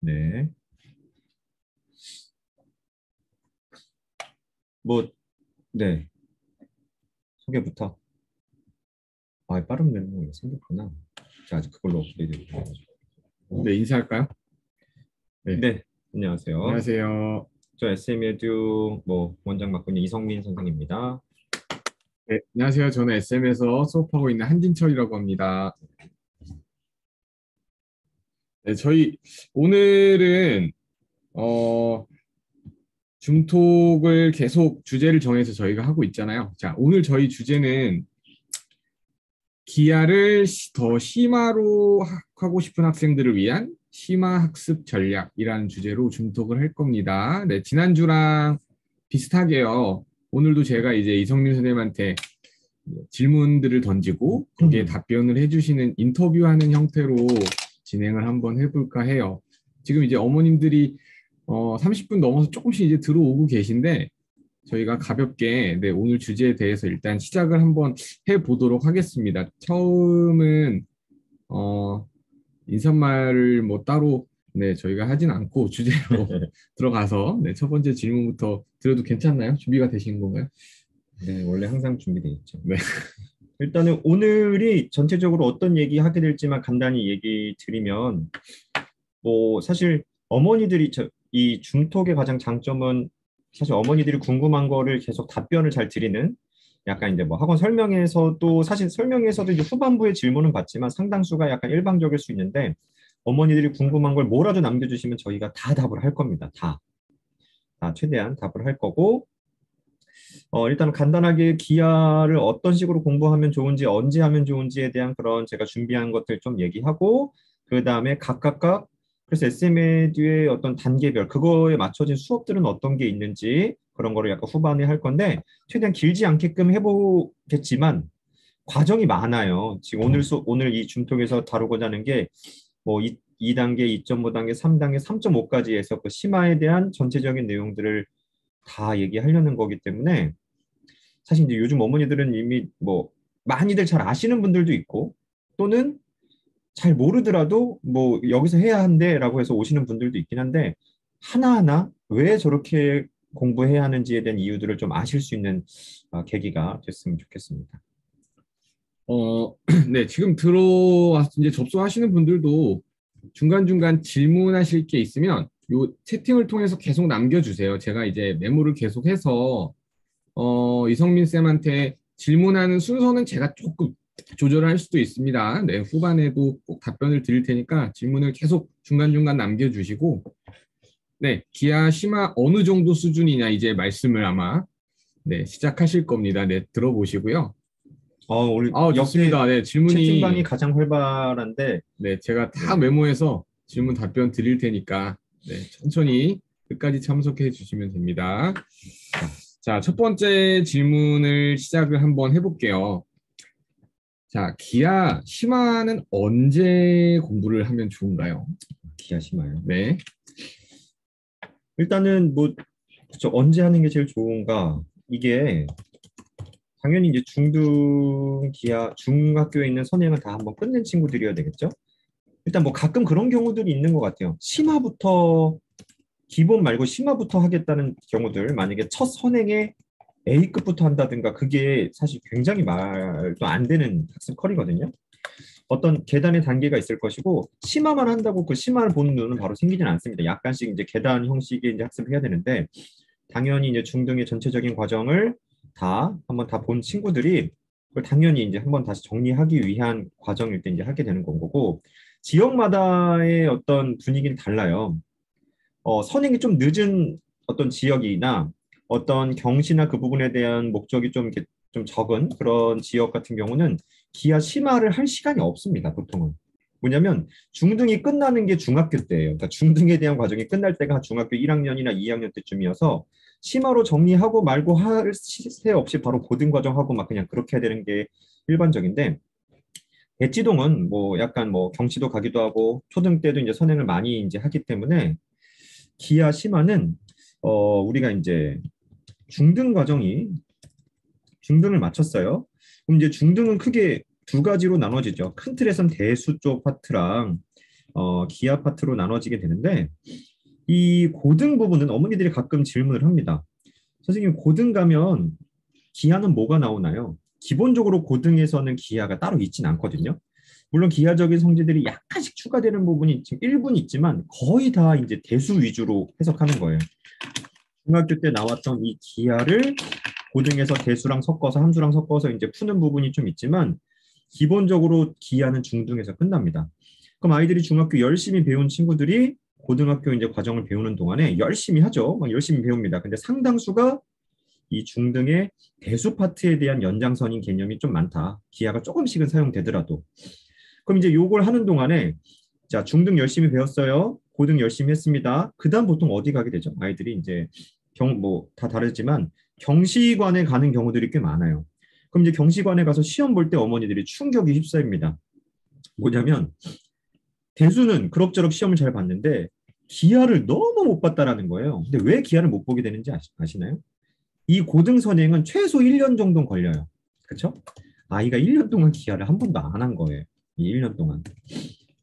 네. 뭐, 네. 소개부터. 아, 빠른 메모가 생겼구나. 자, 아직 그걸로 업데이트. 네, 인사할까요? 네, 네. 안녕하세요. 안녕하세요. 저 SM에듀 원장 맡고 있는 이성민 선생입니다. 네, 안녕하세요. 저는 SM에서 수업하고 있는 한진철이라고 합니다. 네, 저희 오늘은 어, 중톡을 계속 주제를 정해서 저희가 하고 있잖아요. 자, 오늘 저희 주제는 기하를 더 심화로 하고 싶은 학생들을 위한 심화 학습 전략이라는 주제로 중톡을 할 겁니다. 네, 지난주랑 비슷하게요. 오늘도 제가 이제 이성민 선생님한테 질문들을 던지고 거기에 답변을 해주시는 인터뷰하는 형태로 진행을 한번 해볼까 해요. 지금 이제 어머님들이 30분 넘어서 조금씩 이제 들어오고 계신데 저희가 가볍게 네, 오늘 주제에 대해서 일단 시작을 한번 해보도록 하겠습니다. 처음은 어, 인사말을 뭐 따로 네, 저희가 하진 않고 주제로 들어가서 네, 첫 번째 질문부터 드려도 괜찮나요? 준비가 되신 건가요? 네, 원래 항상 준비되어 있죠. 네. 일단은 오늘이 전체적으로 어떤 얘기 하게 될지만 간단히 얘기 드리면, 사실 어머니들이 이 중톡의 가장 장점은 사실 어머니들이 궁금한 거를 계속 답변을 잘 드리는 약간 이제 학원 설명에서도 사실 설명에서도 이제 후반부에 질문은 받지만 상당수가 약간 일방적일 수 있는데 어머니들이 궁금한 걸 뭐라도 남겨주시면 저희가 다 답을 할 겁니다. 다 최대한 답을 할 거고 일단 간단하게 기하를 어떤 식으로 공부하면 좋은지, 언제 하면 좋은지에 대한 그런 제가 준비한 것들 좀 얘기하고, 그 다음에 각각, 그래서 SM에듀의 어떤 단계별, 그거에 맞춰진 수업들은 어떤 게 있는지, 그런 거를 약간 후반에 할 건데, 최대한 길지 않게끔 해보겠지만, 과정이 많아요. 지금 오늘 이 줌톡에서 다루고자 하는 게, 2단계, 2.5단계, 3단계, 3.5까지 해서 그 심화에 대한 전체적인 내용들을 다 얘기하려는 거기 때문에, 사실 이제 요즘 어머니들은 이미 많이들 잘 아시는 분들도 있고 또는 잘 모르더라도 여기서 해야 한대라고 해서 오시는 분들도 있긴 한데 하나하나 왜 저렇게 공부해야 하는지에 대한 이유들을 좀 아실 수 있는 계기가 됐으면 좋겠습니다. 네, 지금 들어와서 이제 접수하시는 분들도 중간중간 질문하실 게 있으면 요 채팅을 통해서 계속 남겨주세요. 제가 이제 메모를 계속해서 이성민 쌤한테 질문하는 순서는 제가 조금 조절할 수도 있습니다. 네, 후반에도 꼭 답변을 드릴 테니까 질문을 계속 중간중간 남겨주시고 네, 기하 심화 어느 정도 수준이냐 이제 말씀을 아마 네, 시작하실 겁니다. 네, 들어보시고요. 오늘 역대 좋습니다. 네, 채팅방이 질문이 가장 활발한데 네, 제가 다 네. 메모해서 질문 답변 드릴 테니까 네, 천천히 끝까지 참석해 주시면 됩니다. 자, 첫 번째 질문을 시작을 한번 해볼게요. 자, 기아 심화는 언제 공부를 하면 좋은가요? 기하 심하요. 네, 일단은 그쵸, 언제 하는 게 제일 좋은가? 이게 당연히 이제 중학교에 있는 선행을 다 한번 끝낸 친구들이어야 되겠죠? 일단 가끔 그런 경우들이 있는 것 같아요. 기본 말고 심화부터 하겠다는 경우들, 만약에 첫 선행에 A급부터 한다든가, 그게 사실 굉장히 말도 안 되는 학습 컬이거든요. 어떤 계단의 단계가 있을 것이고, 심화만 한다고 그 심화를 보는 눈은 바로 생기진 않습니다. 약간씩 이제 계단 형식의 이제 학습을 해야 되는데, 당연히 이제 중등의 전체적인 과정을 한번 다 본 친구들이 그걸 당연히 이제 한번 다시 정리하기 위한 과정일 때 이제 하게 되는 건 거고, 지역마다의 어떤 분위기는 달라요. 선행이 좀 늦은 어떤 지역이나 어떤 경시나 그 부분에 대한 목적이 좀 이렇게 좀 적은 그런 지역 같은 경우는 기하 심화를 할 시간이 없습니다, 보통은. 뭐냐면 중등이 끝나는 게 중학교 때예요. 그러니까 중등에 대한 과정이 끝날 때가 중학교 1학년이나 2학년 때쯤이어서 심화로 정리하고 말고 할 새 없이 바로 고등 과정하고 막 그냥 그렇게 해야 되는 게 일반적인데, 대치동은 약간 경치도 가기도 하고 초등 때도 이제 선행을 많이 이제 하기 때문에 기아 심화는 우리가 이제 중등 과정이 중등을 마쳤어요. 그럼 이제 중등은 크게 두 가지로 나눠지죠. 큰 틀에선 대수 쪽 파트랑 기하 파트로 나눠지게 되는데 이 고등 부분은 어머니들이 가끔 질문을 합니다. 선생님, 고등 가면 기하는 뭐가 나오나요? 기본적으로 고등에서는 기하가 따로 있지는 않거든요. 물론 기하적인 성질들이 약간씩 추가되는 부분이 지금 일부는 있지만 거의 다 이제 대수 위주로 해석하는 거예요. 중학교 때 나왔던 이 기하를 고등에서 대수랑 섞어서 함수랑 섞어서 이제 푸는 부분이 좀 있지만 기본적으로 기하는 중등에서 끝납니다. 그럼 아이들이 중학교 열심히 배운 친구들이 고등학교 이제 과정을 배우는 동안에 열심히 하죠. 막 열심히 배웁니다. 근데 상당수가 이 중등의 대수 파트에 대한 연장선인 개념이 좀 많다. 기하가 조금씩은 사용되더라도. 그럼 이제 요걸 하는 동안에 자, 중등 열심히 배웠어요. 고등 열심히 했습니다. 그다음 보통 어디 가게 되죠? 아이들이 이제 뭐 다 다르지만 경시관에 가는 경우들이 꽤 많아요. 그럼 이제 경시관에 가서 시험 볼 때 어머니들이 충격이 휩싸입니다. 뭐냐면 대수는 그럭저럭 시험을 잘 봤는데 기하를 너무 못 봤다라는 거예요. 근데 왜 기하를 못 보게 되는지 아시나요? 이 고등 선행은 최소 1년 정도 걸려요. 그렇죠? 아이가 1년 동안 기하를 한 번도 안 한 거예요. 이 1년 동안.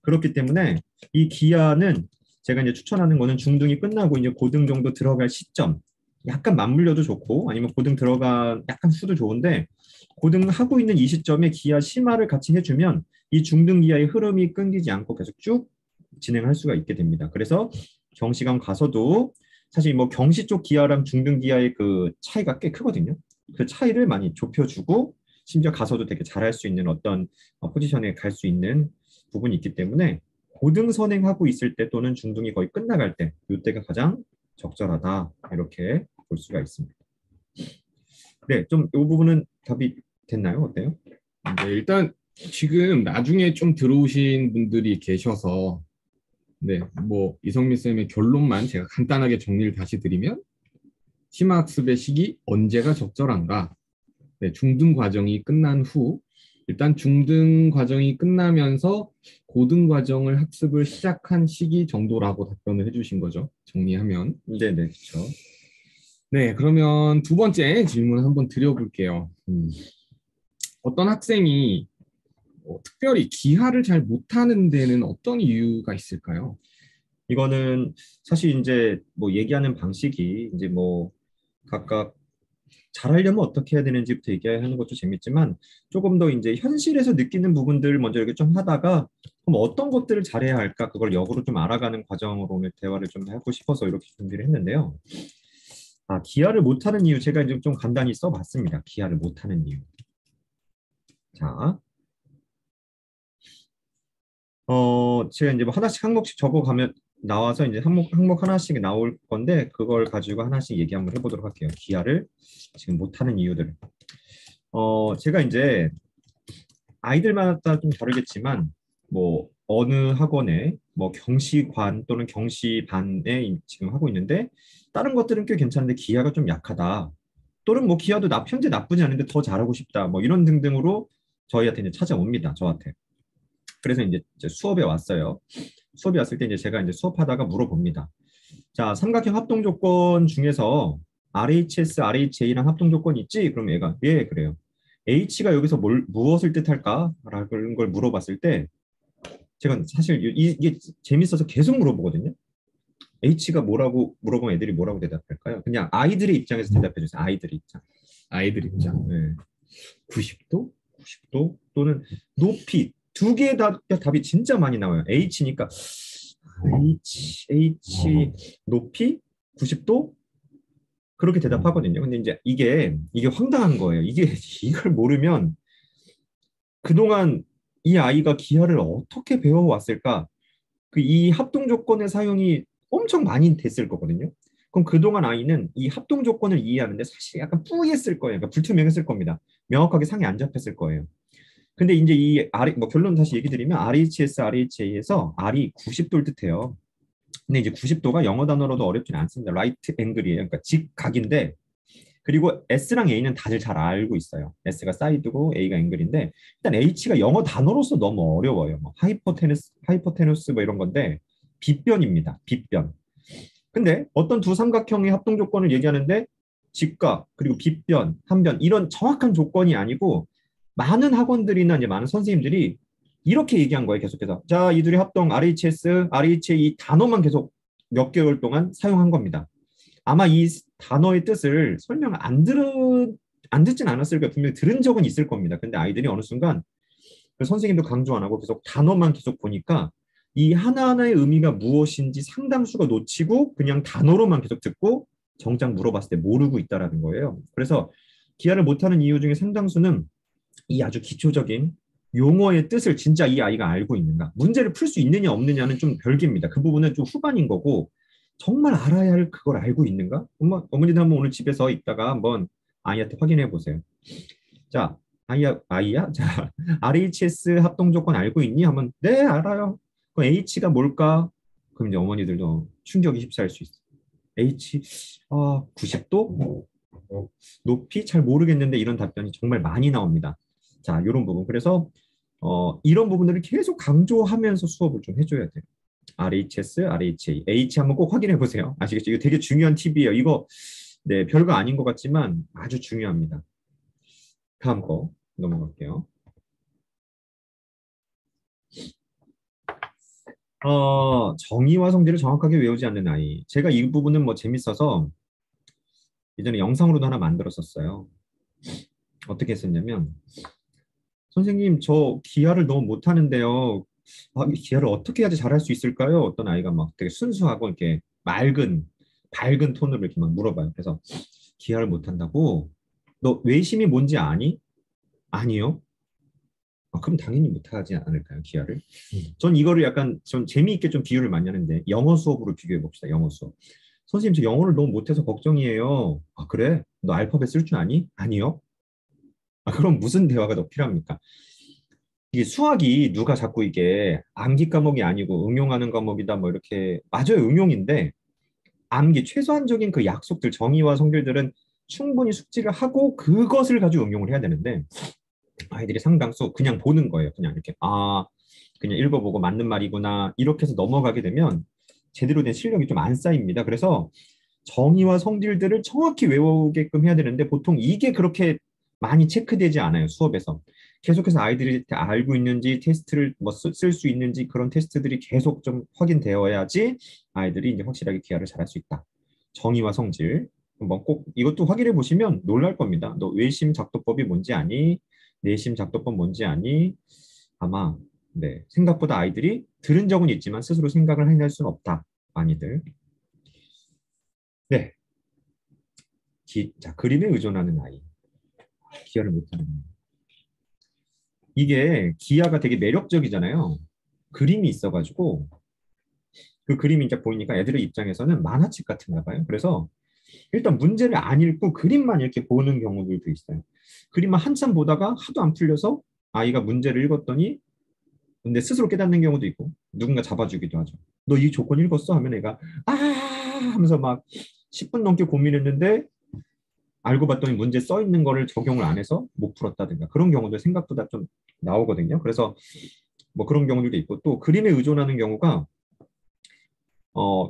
그렇기 때문에 이 기하는 제가 이제 추천하는 거는 중등이 끝나고 이제 고등 정도 들어갈 시점. 약간 맞물려도 좋고 아니면 고등 들어가 약간 수도 좋은데 고등 하고 있는 이 시점에 기하 심화를 같이 해주면 이 중등 기하의 흐름이 끊기지 않고 계속 쭉 진행할 수가 있게 됩니다. 그래서 경시관 가서도 사실 뭐 경시 쪽 기하랑 중등 기하의 그 차이가 꽤 크거든요. 그 차이를 많이 좁혀주고 심지어 가서도 되게 잘할 수 있는 어떤 포지션에 갈 수 있는 부분이 있기 때문에 고등 선행하고 있을 때 또는 중등이 거의 끝나갈 때 이때가 가장 적절하다 이렇게 볼 수가 있습니다. 네, 좀 이 부분은 답이 됐나요? 어때요? 네, 일단 지금 나중에 좀 들어오신 분들이 계셔서 네, 뭐 이성민 쌤의 결론만 제가 간단하게 정리를 다시 드리면 심화학습의 시기 언제가 적절한가? 네, 중등 과정이 끝난 후 일단 중등 과정이 끝나면서 고등 과정을 학습을 시작한 시기 정도라고 답변을 해주신 거죠. 정리하면. 네네, 그렇죠. 네, 그러면 두 번째 질문 한번 드려볼게요. 어떤 학생이 특별히 기하를 잘 못하는 데는 어떤 이유가 있을까요? 이거는 사실 이제 뭐 얘기하는 방식이 이제 뭐 각각 잘하려면 어떻게 해야 되는지부터 얘기하는 것도 재밌지만 조금 더 이제 현실에서 느끼는 부분들 먼저 이렇게 좀 하다가 그럼 어떤 것들을 잘해야 할까 그걸 역으로 좀 알아가는 과정으로 오늘 대화를 좀 하고 싶어서 이렇게 준비를 했는데요. 아, 기하를 못하는 이유 제가 이제 좀 간단히 써봤습니다. 기하를 못하는 이유. 자, 제가 이제 뭐 하나씩 항목씩 적어가면 나와서 이제 항목 하나씩 나올 건데 그걸 가지고 하나씩 얘기 한번 해보도록 할게요. 기하를 지금 못하는 이유들. 제가 이제 아이들마다 좀 다르겠지만 뭐 어느 학원에 뭐 경시관 또는 경시반에 지금 하고 있는데 다른 것들은 꽤 괜찮은데 기하가 좀 약하다. 또는 뭐 기하도 현재 나쁘지 않은데 더 잘하고 싶다. 뭐 이런 등등으로 저희한테 이제 찾아옵니다. 저한테. 그래서 이제 수업에 왔어요. 수업에 왔을 때 이제 제가 이제 수업하다가 물어봅니다. 자, 삼각형 합동 조건 중에서 RHS, RHA랑 합동 조건 있지? 그럼 얘가 예, 그래요. H가 여기서 무엇을 뜻할까? 라는 걸 물어봤을 때 제가 사실 이게 재밌어서 계속 물어보거든요. H가 뭐라고 물어보면 애들이 뭐라고 대답할까요? 그냥 아이들의 입장에서 대답해 주세요. 아이들의 입장. 아이들 입장. 네. 90도? 90도 또는 높이 두 개 다 답이 진짜 많이 나와요. H니까 H 높이 90도 그렇게 대답하거든요. 근데 이제 이게 황당한 거예요. 이걸 모르면 그동안 이 아이가 기하를 어떻게 배워왔을까? 그 이 합동 조건의 사용이 엄청 많이 됐을 거거든요. 그럼 그동안 아이는 이 합동 조건을 이해하는데 사실 약간 뿌이했을 거예요. 그러니까 불투명했을 겁니다. 명확하게 상이 안 잡혔을 거예요. 근데 이제 뭐 결론 다시 얘기 드리면 RHS, RHA에서 R이 90도를 뜻해요. 근데 이제 90도가 영어 단어로도 어렵지는 않습니다. 라이트 앵글이에요. 그러니까 직각인데 그리고 S랑 A는 다들 잘 알고 있어요. S가 사이드고 A가 앵글인데 일단 H가 영어 단어로서 너무 어려워요. 뭐 하이포테누스 뭐 이런 건데 빗변입니다. 빗변. 근데 어떤 두 삼각형의 합동 조건을 얘기하는데 직각 그리고 빗변, 한변 이런 정확한 조건이 아니고 많은 학원들이나 이제 많은 선생님들이 이렇게 얘기한 거예요, 계속해서. 자, 이들의 합동 RHS, RHA 이 단어만 계속 몇 개월 동안 사용한 겁니다. 아마 이 단어의 뜻을 설명을 안 듣진 않았을 거예요. 분명히 들은 적은 있을 겁니다. 근데 아이들이 어느 순간 그 선생님도 강조 안 하고 계속 단어만 계속 보니까 이 하나하나의 의미가 무엇인지 상당수가 놓치고 그냥 단어로만 계속 듣고 정작 물어봤을 때 모르고 있다라는 거예요. 그래서 기하를 못하는 이유 중에 상당수는 이 아주 기초적인 용어의 뜻을 진짜 이 아이가 알고 있는가. 문제를 풀 수 있느냐 없느냐는 좀 별개입니다. 그 부분은 좀 후반인 거고 정말 알아야 할 그걸 알고 있는가? 어머니도 한번 오늘 집에서 있다가 한번 아이한테 확인해 보세요. 자, 아이야? 자, RHS 합동 조건 알고 있니? 하면 네, 알아요. 그럼 H가 뭘까? 그럼 이제 어머니들도 충격이 휩싸일 수 있어. H, 90도? 높이? 잘 모르겠는데 이런 답변이 정말 많이 나옵니다. 자, 이런 부분. 그래서 이런 부분들을 계속 강조하면서 수업을 좀 해줘야 돼요. RHS, RHA, H 한번 꼭 확인해 보세요. 아시겠죠? 이거 되게 중요한 팁이에요. 이거 네, 별거 아닌 것 같지만 아주 중요합니다. 다음 거 넘어갈게요. 정의와 성질을 정확하게 외우지 않는 아이. 제가 이 부분은 뭐 재밌어서 예전에 영상으로도 하나 만들었었어요. 어떻게 했었냐면 선생님 저 기하를 너무 못하는데요. 기하를 어떻게 해야지 잘할 수 있을까요? 어떤 아이가 막 되게 순수하고 이렇게 밝은 톤으로 이렇게 막 물어봐요. 그래서 기하를 못한다고? 너 외심이 뭔지 아니? 아니요. 그럼 당연히 못하지 않을까요, 기하를? 전 이거를 약간 좀 재미있게 좀 비유를 많이 하는데 영어 수업으로 비교해 봅시다. 영어 수업. 선생님, 저 영어를 너무 못해서 걱정이에요. 그래? 너 알파벳 쓸 줄 아니? 아니요. 그럼 무슨 대화가 더 필요합니까? 이게 수학이 누가 자꾸 이게 암기 과목이 아니고 응용하는 과목이다 뭐 이렇게 맞아요, 응용인데 암기 최소한적인 그 약속들 정의와 성질들은 충분히 숙지를 하고 그것을 가지고 응용을 해야 되는데 아이들이 상당수 그냥 보는 거예요. 그냥 이렇게 그냥 읽어보고 맞는 말이구나 이렇게 해서 넘어가게 되면 제대로 된 실력이 좀 안 쌓입니다. 그래서 정의와 성질들을 정확히 외우게끔 해야 되는데 보통 이게 그렇게 많이 체크되지 않아요. 수업에서. 계속해서 아이들이 알고 있는지 테스트를 뭐 쓸 수 있는지 그런 테스트들이 계속 좀 확인되어야지 아이들이 이제 확실하게 기하를 잘할 수 있다. 정의와 성질. 한번 꼭 이것도 확인해 보시면 놀랄 겁니다. 너 외심 작도법이 뭔지 아니? 내심 작도법 뭔지 아니? 아마 네, 생각보다 아이들이 들은 적은 있지만 스스로 생각을 해낼 수는 없다. 많이들. 네. 자, 그림에 의존하는 아이. 기하를 못하는 아이. 이게 기하가 되게 매력적이잖아요. 그림이 있어가지고 그 그림이 이제 보이니까 애들의 입장에서는 만화책 같은가 봐요. 그래서 일단 문제를 안 읽고 그림만 이렇게 보는 경우들도 있어요. 그림만 한참 보다가 하도 안 풀려서 아이가 문제를 읽었더니 근데 스스로 깨닫는 경우도 있고 누군가 잡아주기도 하죠. 너 이 조건 읽었어? 하면 애가 하면서 막 10분 넘게 고민했는데 알고 봤더니 문제 써 있는 거를 적용을 안 해서 못 풀었다든가 그런 경우도 생각보다 좀 나오거든요. 그래서 뭐 그런 경우들도 있고 또 그림에 의존하는 경우가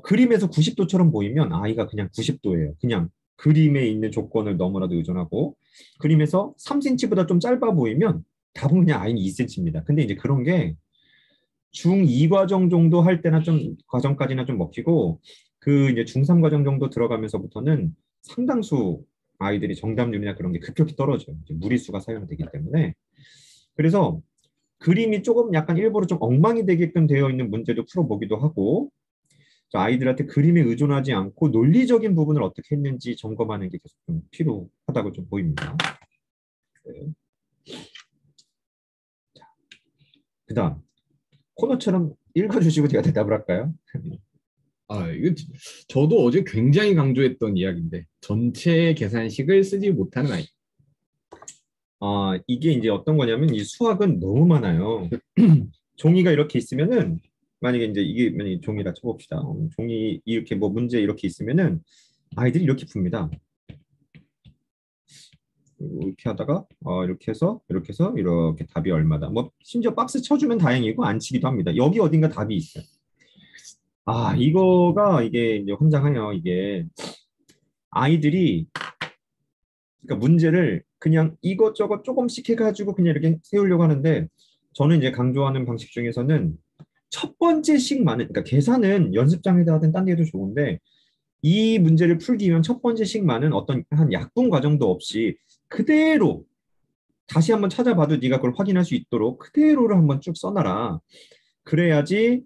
그림에서 90도처럼 보이면 아이가 그냥 90도예요. 그냥 그림에 있는 조건을 너무나도 의존하고 그림에서 3cm보다 좀 짧아 보이면 답은 그냥 아이는 2cm입니다. 근데 이제 그런 게 중2 과정 정도 할 때나 좀 과정까지나 좀 먹히고 그 이제 중3 과정 정도 들어가면서부터는 상당수 아이들이 정답률이나 그런 게 급격히 떨어져요. 이제 무리수가 사용되기 때문에. 그래서 그림이 조금 약간 일부러 좀 엉망이 되게끔 되어 있는 문제도 풀어보기도 하고 아이들한테 그림에 의존하지 않고 논리적인 부분을 어떻게 했는지 점검하는 게 계속 좀 필요하다고 좀 보입니다. 네. 그다음 코너처럼 읽어주시고 제가 대답을 할까요? 이거 저도 어제 굉장히 강조했던 이야기인데 전체 계산식을 쓰지 못하는 아이. 이게 이제 어떤 거냐면 이 수학은 너무 많아요. 종이가 이렇게 있으면은 만약에 이제 이게 만약에 종이라 쳐봅시다. 종이 이렇게 뭐 문제 이렇게 있으면은 아이들이 이렇게 풉니다. 이렇게 하다가 이렇게 해서 이렇게 답이 얼마다. 뭐 심지어 박스 쳐주면 다행이고 안 치기도 합니다. 여기 어딘가 답이 있어요. 이거가 이게 이제 환장해요. 이게 아이들이 그러니까 문제를 그냥 이것저것 조금씩 해가지고 그냥 이렇게 세우려고 하는데 저는 이제 강조하는 방식 중에서는 첫 번째씩만은, 그러니까 계산은 연습장에다 하든 딴 데도 좋은데, 이 문제를 풀기 위한 첫 번째씩만은 어떤 한 약분 과정도 없이 그대로 다시 한번 찾아봐도 네가 그걸 확인할 수 있도록 그대로를 한번 쭉 써놔라. 그래야지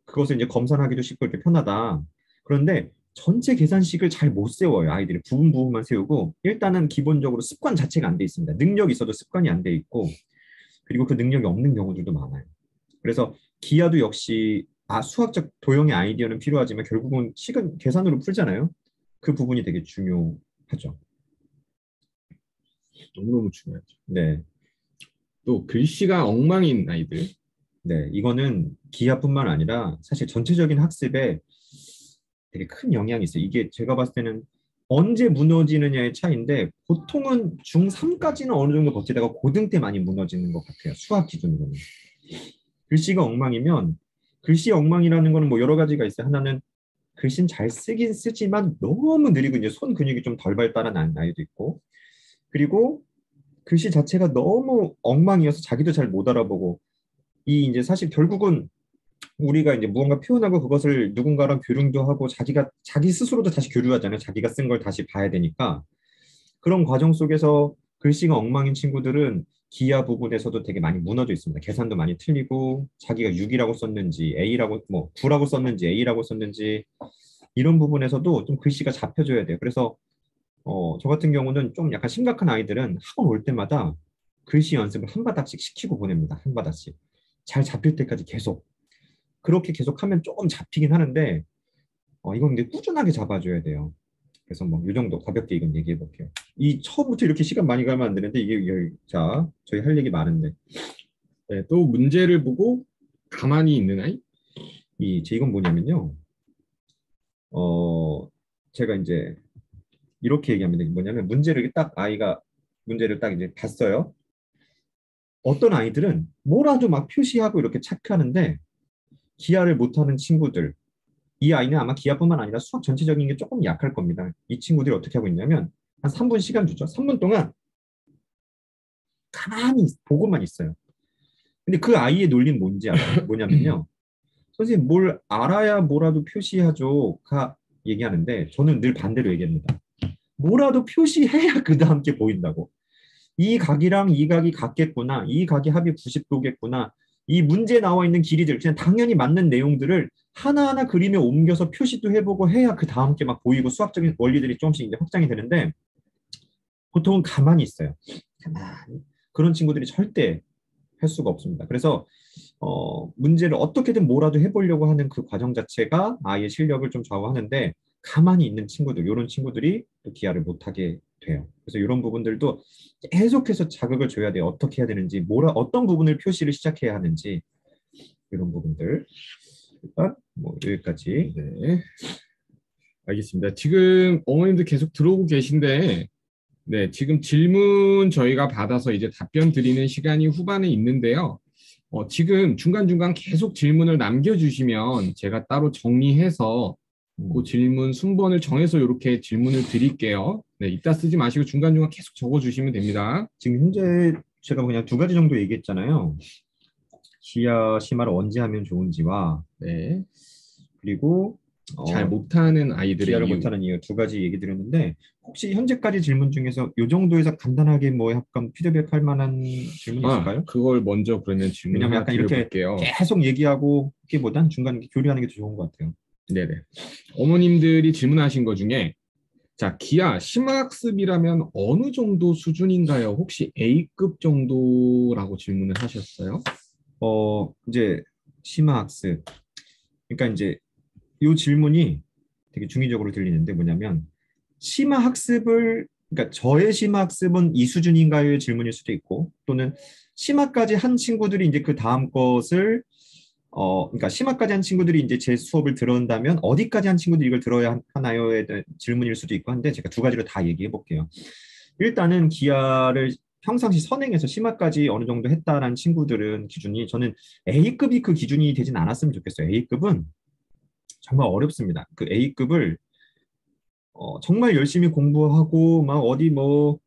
그것을 이제 검산하기도 쉽고 이렇게 편하다. 그런데 전체 계산식을 잘 못 세워요. 아이들이 부분 부분만 세우고 일단은 기본적으로 습관 자체가 안 돼 있습니다. 능력이 있어도 습관이 안 돼 있고 그리고 그 능력이 없는 경우들도 많아요. 그래서 기하도 역시 수학적 도형의 아이디어는 필요하지만 결국은 식은 계산으로 풀잖아요. 그 부분이 되게 중요하죠. 너무너무 중요하죠. 네. 또 글씨가 엉망인 아이들. 네, 이거는 기하뿐만 아니라 사실 전체적인 학습에 되게 큰 영향이 있어요. 이게 제가 봤을 때는 언제 무너지느냐의 차이인데 보통은 중3까지는 어느 정도 버티다가 고등 때 많이 무너지는 것 같아요. 수학 기준으로는. 글씨가 엉망이면 글씨 엉망이라는 거는 뭐 여러 가지가 있어요. 하나는 글씨는 잘 쓰긴 쓰지만 너무 느리고 이제 손 근육이 좀 덜 발달한 아이도 있고 그리고 글씨 자체가 너무 엉망이어서 자기도 잘 못 알아보고 이 이제 사실 결국은 우리가 이제 무언가 표현하고 그것을 누군가랑 교류도 하고 자기 스스로도 다시 교류하잖아요. 자기가 쓴 걸 다시 봐야 되니까 그런 과정 속에서 글씨가 엉망인 친구들은 기하 부분에서도 되게 많이 무너져 있습니다. 계산도 많이 틀리고 자기가 6이라고 썼는지 A라고 뭐 9라고 썼는지 A라고 썼는지 이런 부분에서도 좀 글씨가 잡혀줘야 돼요. 그래서 저 같은 경우는 좀 약간 심각한 아이들은 학원 올 때마다 글씨 연습을 한 바닥씩 시키고 보냅니다. 한 바닥씩. 잘 잡힐 때까지 계속. 그렇게 계속 하면 조금 잡히긴 하는데, 이건 근데 꾸준하게 잡아줘야 돼요. 그래서 뭐, 이 정도 가볍게 이건 얘기해 볼게요. 이 처음부터 이렇게 시간 많이 가면 안 되는데, 자, 저희 할 얘기 많은데. 네, 또 문제를 보고 가만히 있는 아이. 이건 뭐냐면요. 어, 제가 이제 이렇게 얘기하면 뭐냐면, 아이가 문제를 딱 이제 봤어요. 어떤 아이들은 뭐라도 막 표시하고 이렇게 체크하는데 기하를 못하는 친구들, 이 아이는 아마 기하뿐만 아니라 수학 전체적인 게 조금 약할 겁니다. 이 친구들이 어떻게 하고 있냐면 한 3분 시간 주죠. 3분 동안 가만히 보고만 있어요. 근데 그 아이의 논리는 뭔지 알아요? 뭐냐면요. 선생님 뭘 알아야 뭐라도 표시하죠가 얘기하는데 저는 늘 반대로 얘기합니다. 뭐라도 표시해야 그 다음 게 보인다고. 이 각이랑 이 각이 같겠구나. 이 각이 합이 90도겠구나. 이 문제에 나와 있는 길이들, 그냥 당연히 맞는 내용들을 하나하나 그림에 옮겨서 표시도 해보고 해야 그 다음 게 막 보이고 수학적인 원리들이 조금씩 이제 확장이 되는데 보통은 가만히 있어요. 가만히. 그런 친구들이 절대 할 수가 없습니다. 그래서 문제를 어떻게든 뭐라도 해보려고 하는 그 과정 자체가 아이의 실력을 좀 좌우하는데 가만히 있는 친구들, 이런 친구들이 또 기하를 못하게 돼요. 그래서 이런 부분들도 계속해서 자극을 줘야 돼요. 어떻게 해야 되는지, 어떤 부분을 표시를 시작해야 하는지 이런 부분들. 일단 뭐 여기까지. 네, 알겠습니다. 지금 어머님들 계속 들어오고 계신데, 네, 지금 질문 저희가 받아서 이제 답변 드리는 시간이 후반에 있는데요. 지금 중간중간 계속 질문을 남겨주시면 제가 따로 정리해서 그 질문 순번을 정해서 이렇게 질문을 드릴게요. 네, 이따 쓰지 마시고 중간중간 계속 적어주시면 됩니다. 지금 현재 제가 그냥 두 가지 정도 얘기했잖아요. 기하 심화를 언제 하면 좋은지와 네, 그리고 잘 못하는 아이들의 기하를 이유. 못하는 이유 두 가지 얘기 드렸는데 혹시 현재까지 질문 중에서 이 정도에서 간단하게 뭐 약간 피드백 할 만한 질문 있을까요? 그걸 먼저 그러면 질문 왜냐면 하나 약간 이렇게 드려볼게요. 계속 얘기하고 하기보단 중간에 교류하는 게 더 좋은 것 같아요. 네네. 어머님들이 질문하신 것 중에 자, 기하 심화학습이라면 어느 정도 수준인가요? 혹시 A급 정도라고 질문을 하셨어요? 이제 심화학습. 그러니까 이제 이 질문이 되게 중의적으로 들리는데 뭐냐면 그러니까 저의 심화학습은 이 수준인가요의 질문일 수도 있고 또는 심화까지 한 친구들이 이제 그 다음 것을 그러니까 심화까지 한 친구들이 이제 제 수업을 들은다면 어디까지 한 친구들이 이걸 들어야 하나요에 대한 질문일 수도 있고 한데 제가 두 가지로 다 얘기해 볼게요. 일단은 기하를 평상시 선행해서 심화까지 어느 정도 했다라는 친구들은 기준이 저는 A급이 그 기준이 되진 않았으면 좋겠어요. A급은 정말 어렵습니다. 그 A급을 정말 열심히 공부하고 막 어디 뭐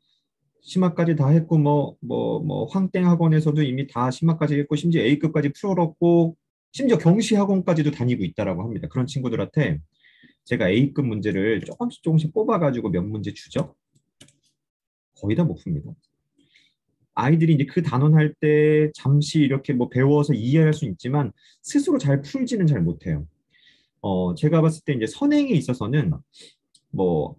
심화까지 다 했고 황땡 학원에서도 이미 다 심화까지 했고 심지어 A급까지 풀었고 심지어 경시 학원까지도 다니고 있다라고 합니다. 그런 친구들한테 제가 A급 문제를 조금씩 조금씩 뽑아가지고 몇 문제 주죠. 거의 다 못 풉니다. 아이들이 이제 그 단원할 때 잠시 이렇게 뭐 배워서 이해할 수 있지만 스스로 잘 풀지는 잘 못해요. 제가 봤을 때 이제 선행에 있어서는 뭐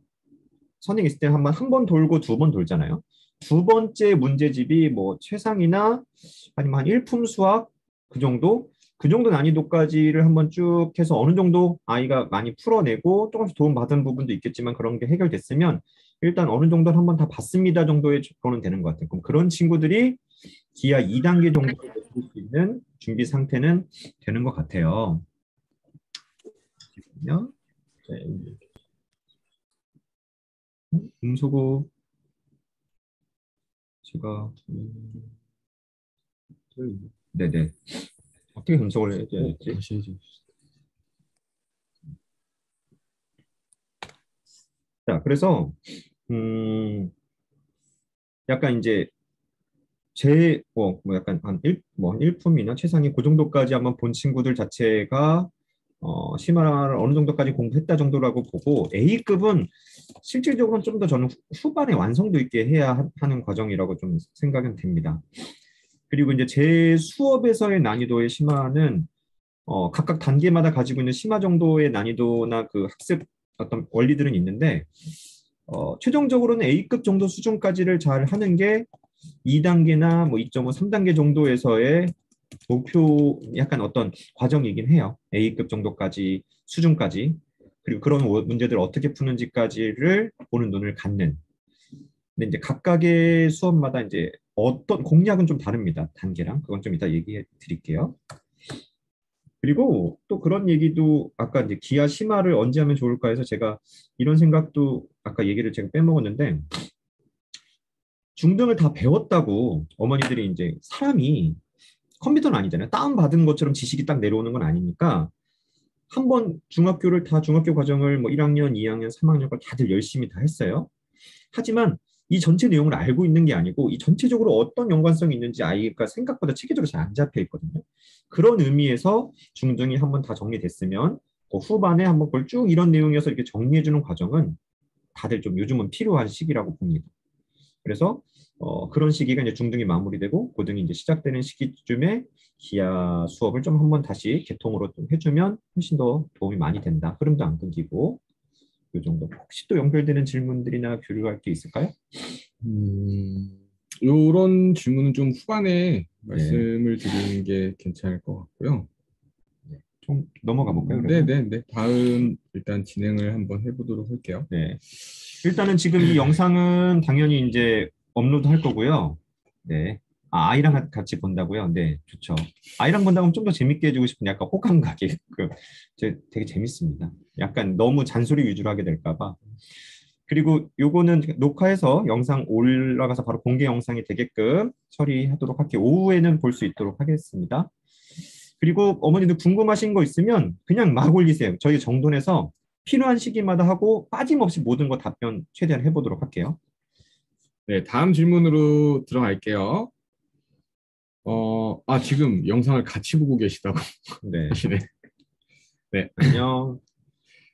선행 있을 때 한 번 돌고 두 번 돌잖아요. 두 번째 문제집이 뭐 최상이나 아니면 한 일품 수학 그 정도 난이도까지를 한번 쭉 해서 어느 정도 아이가 많이 풀어내고 조금씩 도움 받은 부분도 있겠지만 그런 게 해결됐으면 일단 어느 정도는 한번 다 봤습니다 정도의 조건은 되는 것 같아요. 그럼 그런 친구들이 기하 2단계 정도를 볼 수 있는 준비 상태는 되는 것 같아요. 잠시만요. 음소거 제가 네네 어떻게 분석을 해야 될지 다시 해줘. 자 그래서 약간 이제 약간 한 1품이나 최상위 그 정도까지 한번 본 친구들 자체가 심화를 어느 정도까지 공부했다 정도라고 보고 A급은 실질적으로는 좀 더 저는 후반에 완성도 있게 해야 하는 과정이라고 좀 생각은 됩니다. 그리고 이제 제 수업에서의 난이도의 심화는 각각 단계마다 가지고 있는 심화 정도의 난이도나 그 학습 어떤 원리들은 있는데 최종적으로는 A급 정도 수준까지를 잘 하는 게 2단계나 뭐 2.5, 3단계 정도에서의 목표 약간 어떤 과정이긴 해요. A급 정도까지 수준까지 그리고 그런 문제들을 어떻게 푸는지까지를 보는 눈을 갖는. 근데 이제 각각의 수업마다 이제 어떤 공략은 좀 다릅니다. 단계랑 그건 좀 이따 얘기해 드릴게요. 그리고 또 그런 얘기도 아까 이제 기하 심화를 언제 하면 좋을까 해서 제가 이런 생각도 아까 얘기를 제가 빼먹었는데 중등을 다 배웠다고 어머니들이 이제 사람이 컴퓨터는 아니잖아요. 다운받은 것처럼 지식이 딱 내려오는 건 아니니까 한 번 중학교 과정을 뭐 1학년, 2학년, 3학년까지 다들 열심히 다 했어요. 하지만 이 전체 내용을 알고 있는 게 아니고 이 전체적으로 어떤 연관성이 있는지 아이가 생각보다 체계적으로 잘 안 잡혀 있거든요. 그런 의미에서 중등이 한번 다 정리됐으면 그 후반에 한번 그걸 쭉 이런 내용이어서 이렇게 정리해주는 과정은 다들 좀 요즘은 필요한 시기라고 봅니다. 그래서 그런 시기가 이제 중등이 마무리되고 고등이 이제 시작되는 시기쯤에 기하 수업을 좀 한번 다시 개통으로 좀 해주면 훨씬 더 도움이 많이 된다. 흐름도 안 끊기고 이 정도. 혹시 또 연결되는 질문들이나 교류할 게 있을까요? 요런 질문은 좀 후반에 네, 말씀을 드리는 게 괜찮을 것 같고요. 좀 넘어가 볼까요, 그러면? 네네네. 다음 일단 진행을 한번 해보도록 할게요. 네. 일단은 지금 이 영상은 당연히 이제 업로드 할 거고요. 네. 아이랑 같이 본다고요? 네, 좋죠. 아이랑 본다면 좀 더 재밌게 해주고 싶은 약간 호감각이 되게 재밌습니다. 약간 너무 잔소리 위주로 하게 될까 봐. 그리고 요거는 녹화해서 영상 올라가서 바로 공개 영상이 되게끔 처리하도록 할게요. 오후에는 볼 수 있도록 하겠습니다. 그리고 어머니들 궁금하신 거 있으면 그냥 막 올리세요. 저희 정돈해서 필요한 시기마다 하고 빠짐없이 모든 거 답변 최대한 해보도록 할게요. 네, 다음 질문으로 들어갈게요. 지금 영상을 같이 보고 계시다고 네. 하시네. 네. 안녕.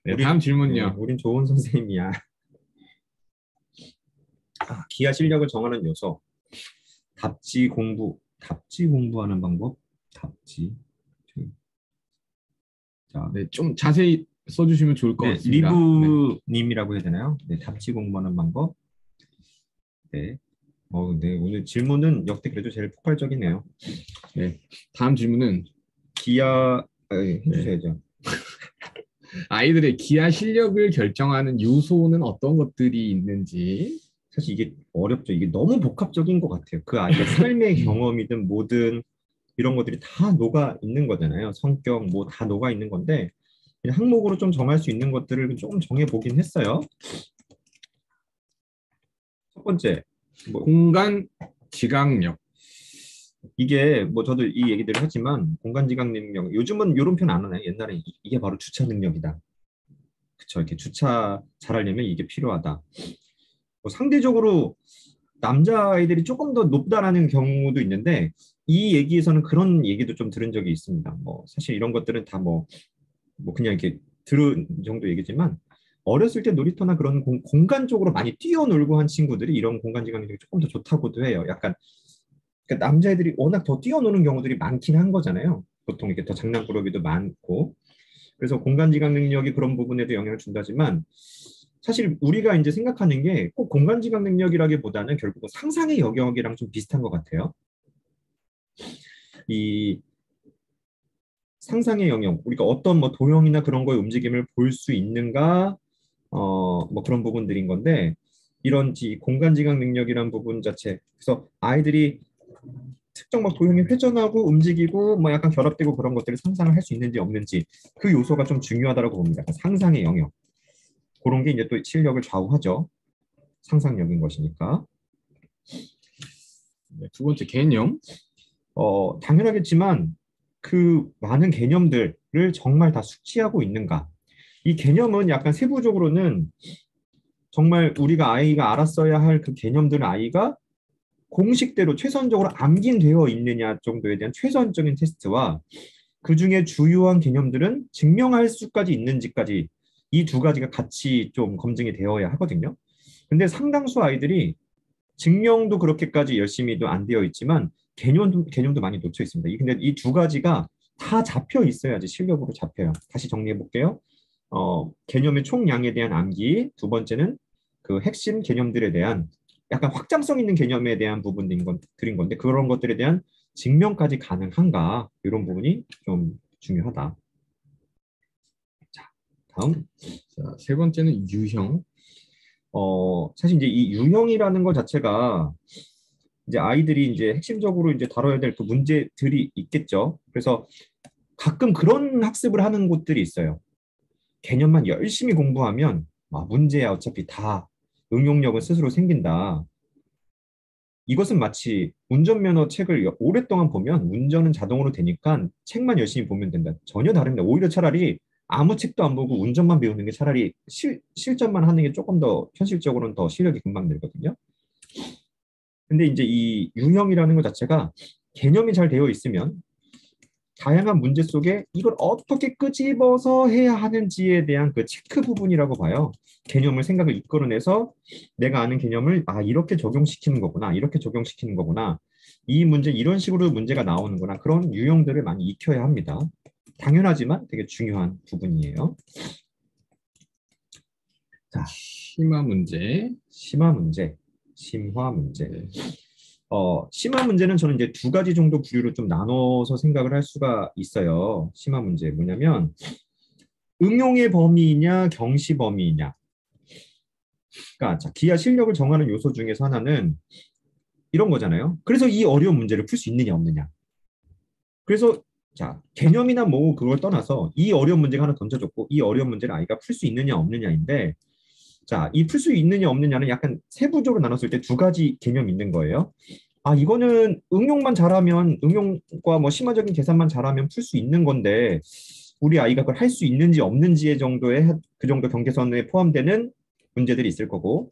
네, 다음 네, 질문요. 우린 좋은 선생님이야. 기하 실력을 정하는 요소. 답지 공부하는 방법. 답지. 자, 네, 좀 자세히 써주시면 좋을 것 네, 같습니다. 네. 리브님이라고 해야 되나요? 네, 답지 공부하는 방법. 네. 네, 오늘 질문은 역대 그래도 제일 폭발적이네요. 네. 다음 질문은 네. 해주셔야죠. 아이들의 기하 실력을 결정하는 요소는 어떤 것들이 있는지. 사실 이게 어렵죠. 이게 너무 복합적인 것 같아요. 그 아이의 삶의 경험이든 뭐든 이런 것들이 다 녹아 있는 거잖아요. 성격 뭐 다 녹아 있는 건데 그냥 항목으로 좀 정할 수 있는 것들을 좀 정해 보긴 했어요. 첫 번째, 뭐 공간 지각력. 이게 뭐 저도 이 얘기들을 하지만 공간지각 능력 요즘은 이런 표현 안 하나요? 옛날에 이게 바로 주차 능력이다. 그쵸? 이렇게 주차 잘하려면 이게 필요하다. 뭐 상대적으로 남자아이들이 조금 더 높다라는 경우도 있는데 이 얘기에서는 그런 얘기도 좀 들은 적이 있습니다. 뭐 사실 이런 것들은 다 뭐 그냥 이렇게 들은 정도 얘기지만 어렸을 때 놀이터나 그런 공간 쪽으로 많이 뛰어놀고 한 친구들이 이런 공간지각력이 조금 더 좋다고도 해요. 약간 그러니까 남자애들이 워낙 더 뛰어노는 경우들이 많긴 한 거잖아요. 보통 이렇게 더 장난꾸러기도 많고. 그래서 공간지각 능력이 그런 부분에도 영향을 준다지만 사실 우리가 이제 생각하는 게 꼭 공간지각 능력이라기보다는 결국 상상의 영역이랑 좀 비슷한 것 같아요. 이 상상의 영역, 우리가 어떤 뭐 도형이나 그런 거의 움직임을 볼 수 있는가, 뭐 그런 부분들인 건데, 이런 공간지각 능력이란 부분 자체, 그래서 아이들이 특정 막 도형이 회전하고 움직이고 뭐 약간 결합되고 그런 것들을 상상을 할 수 있는지 없는지 그 요소가 좀 중요하다고 봅니다. 상상의 영역. 그런 게 이제 또 실력을 좌우하죠. 상상력인 것이니까. 네, 두 번째 개념. 당연하겠지만 그 많은 개념들을 정말 다 숙지하고 있는가? 이 개념은 약간 세부적으로는 정말 우리가 아이가 알았어야 할 그 개념들을 아이가 공식대로 최선적으로 암기되어 있느냐 정도에 대한 최선적인 테스트와 그 중에 주요한 개념들은 증명할 수까지 있는지까지 이 두 가지가 같이 좀 검증이 되어야 하거든요. 근데 상당수 아이들이 증명도 그렇게까지 열심히도 안 되어 있지만 개념도 많이 놓쳐 있습니다. 근데 이 두 가지가 다 잡혀 있어야지 실력으로 잡혀요. 다시 정리해 볼게요. 개념의 총량에 대한 암기, 두 번째는 그 핵심 개념들에 대한 약간 확장성 있는 개념에 대한 부분들인 드린 건데 그런 것들에 대한 증명까지 가능한가 이런 부분이 좀 중요하다. 자, 다음. 자, 세 번째는 유형. 사실 이제 이 유형이라는 것 자체가 이제 아이들이 이제 핵심적으로 이제 다뤄야 될 그 문제들이 있겠죠. 그래서 가끔 그런 학습을 하는 곳들이 있어요. 개념만 열심히 공부하면 문제야 어차피 다 응용력은 스스로 생긴다. 이것은 마치 운전면허 책을 오랫동안 보면 운전은 자동으로 되니까 책만 열심히 보면 된다. 전혀 다릅니다. 오히려 차라리 아무 책도 안 보고 운전만 배우는 게 차라리 실전만 하는 게 조금 더 현실적으로는 더 실력이 금방 늘거든요. 근데 이제 이 유형이라는 것 자체가 개념이 잘 되어 있으면 다양한 문제 속에 이걸 어떻게 끄집어서 해야 하는지에 대한 그 체크 부분이라고 봐요. 개념을 생각을 이끌어내서 내가 아는 개념을 이렇게 적용시키는 거구나. 이렇게 적용시키는 거구나. 이 문제 이런 식으로 문제가 나오는구나. 그런 유형들을 많이 익혀야 합니다. 당연하지만 되게 중요한 부분이에요. 자, 심화 문제. 심화 문제, 심화 문제. 네. 심화 문제는 저는 이제 두 가지 정도 부류로 좀 나눠서 생각을 할 수가 있어요. 심화 문제 뭐냐면 응용의 범위이냐 경시 범위이냐. 그러니까 자, 기하 실력을 정하는 요소 중에서 하나는 이런 거잖아요. 그래서 이 어려운 문제를 풀 수 있느냐 없느냐. 그래서 자, 개념이나 뭐 그걸 떠나서 이 어려운 문제가 하나 던져줬고 이 어려운 문제를 아이가 풀 수 있느냐 없느냐인데 자, 이 풀 수 있느냐 없느냐는 약간 세부적으로 나눴을 때 두 가지 개념이 있는 거예요. 이거는 응용만 잘하면 응용과 뭐 심화적인 계산만 잘하면 풀 수 있는 건데 우리 아이가 그걸 할 수 있는지 없는지의 정도의 그 정도 경계선에 포함되는 문제들이 있을 거고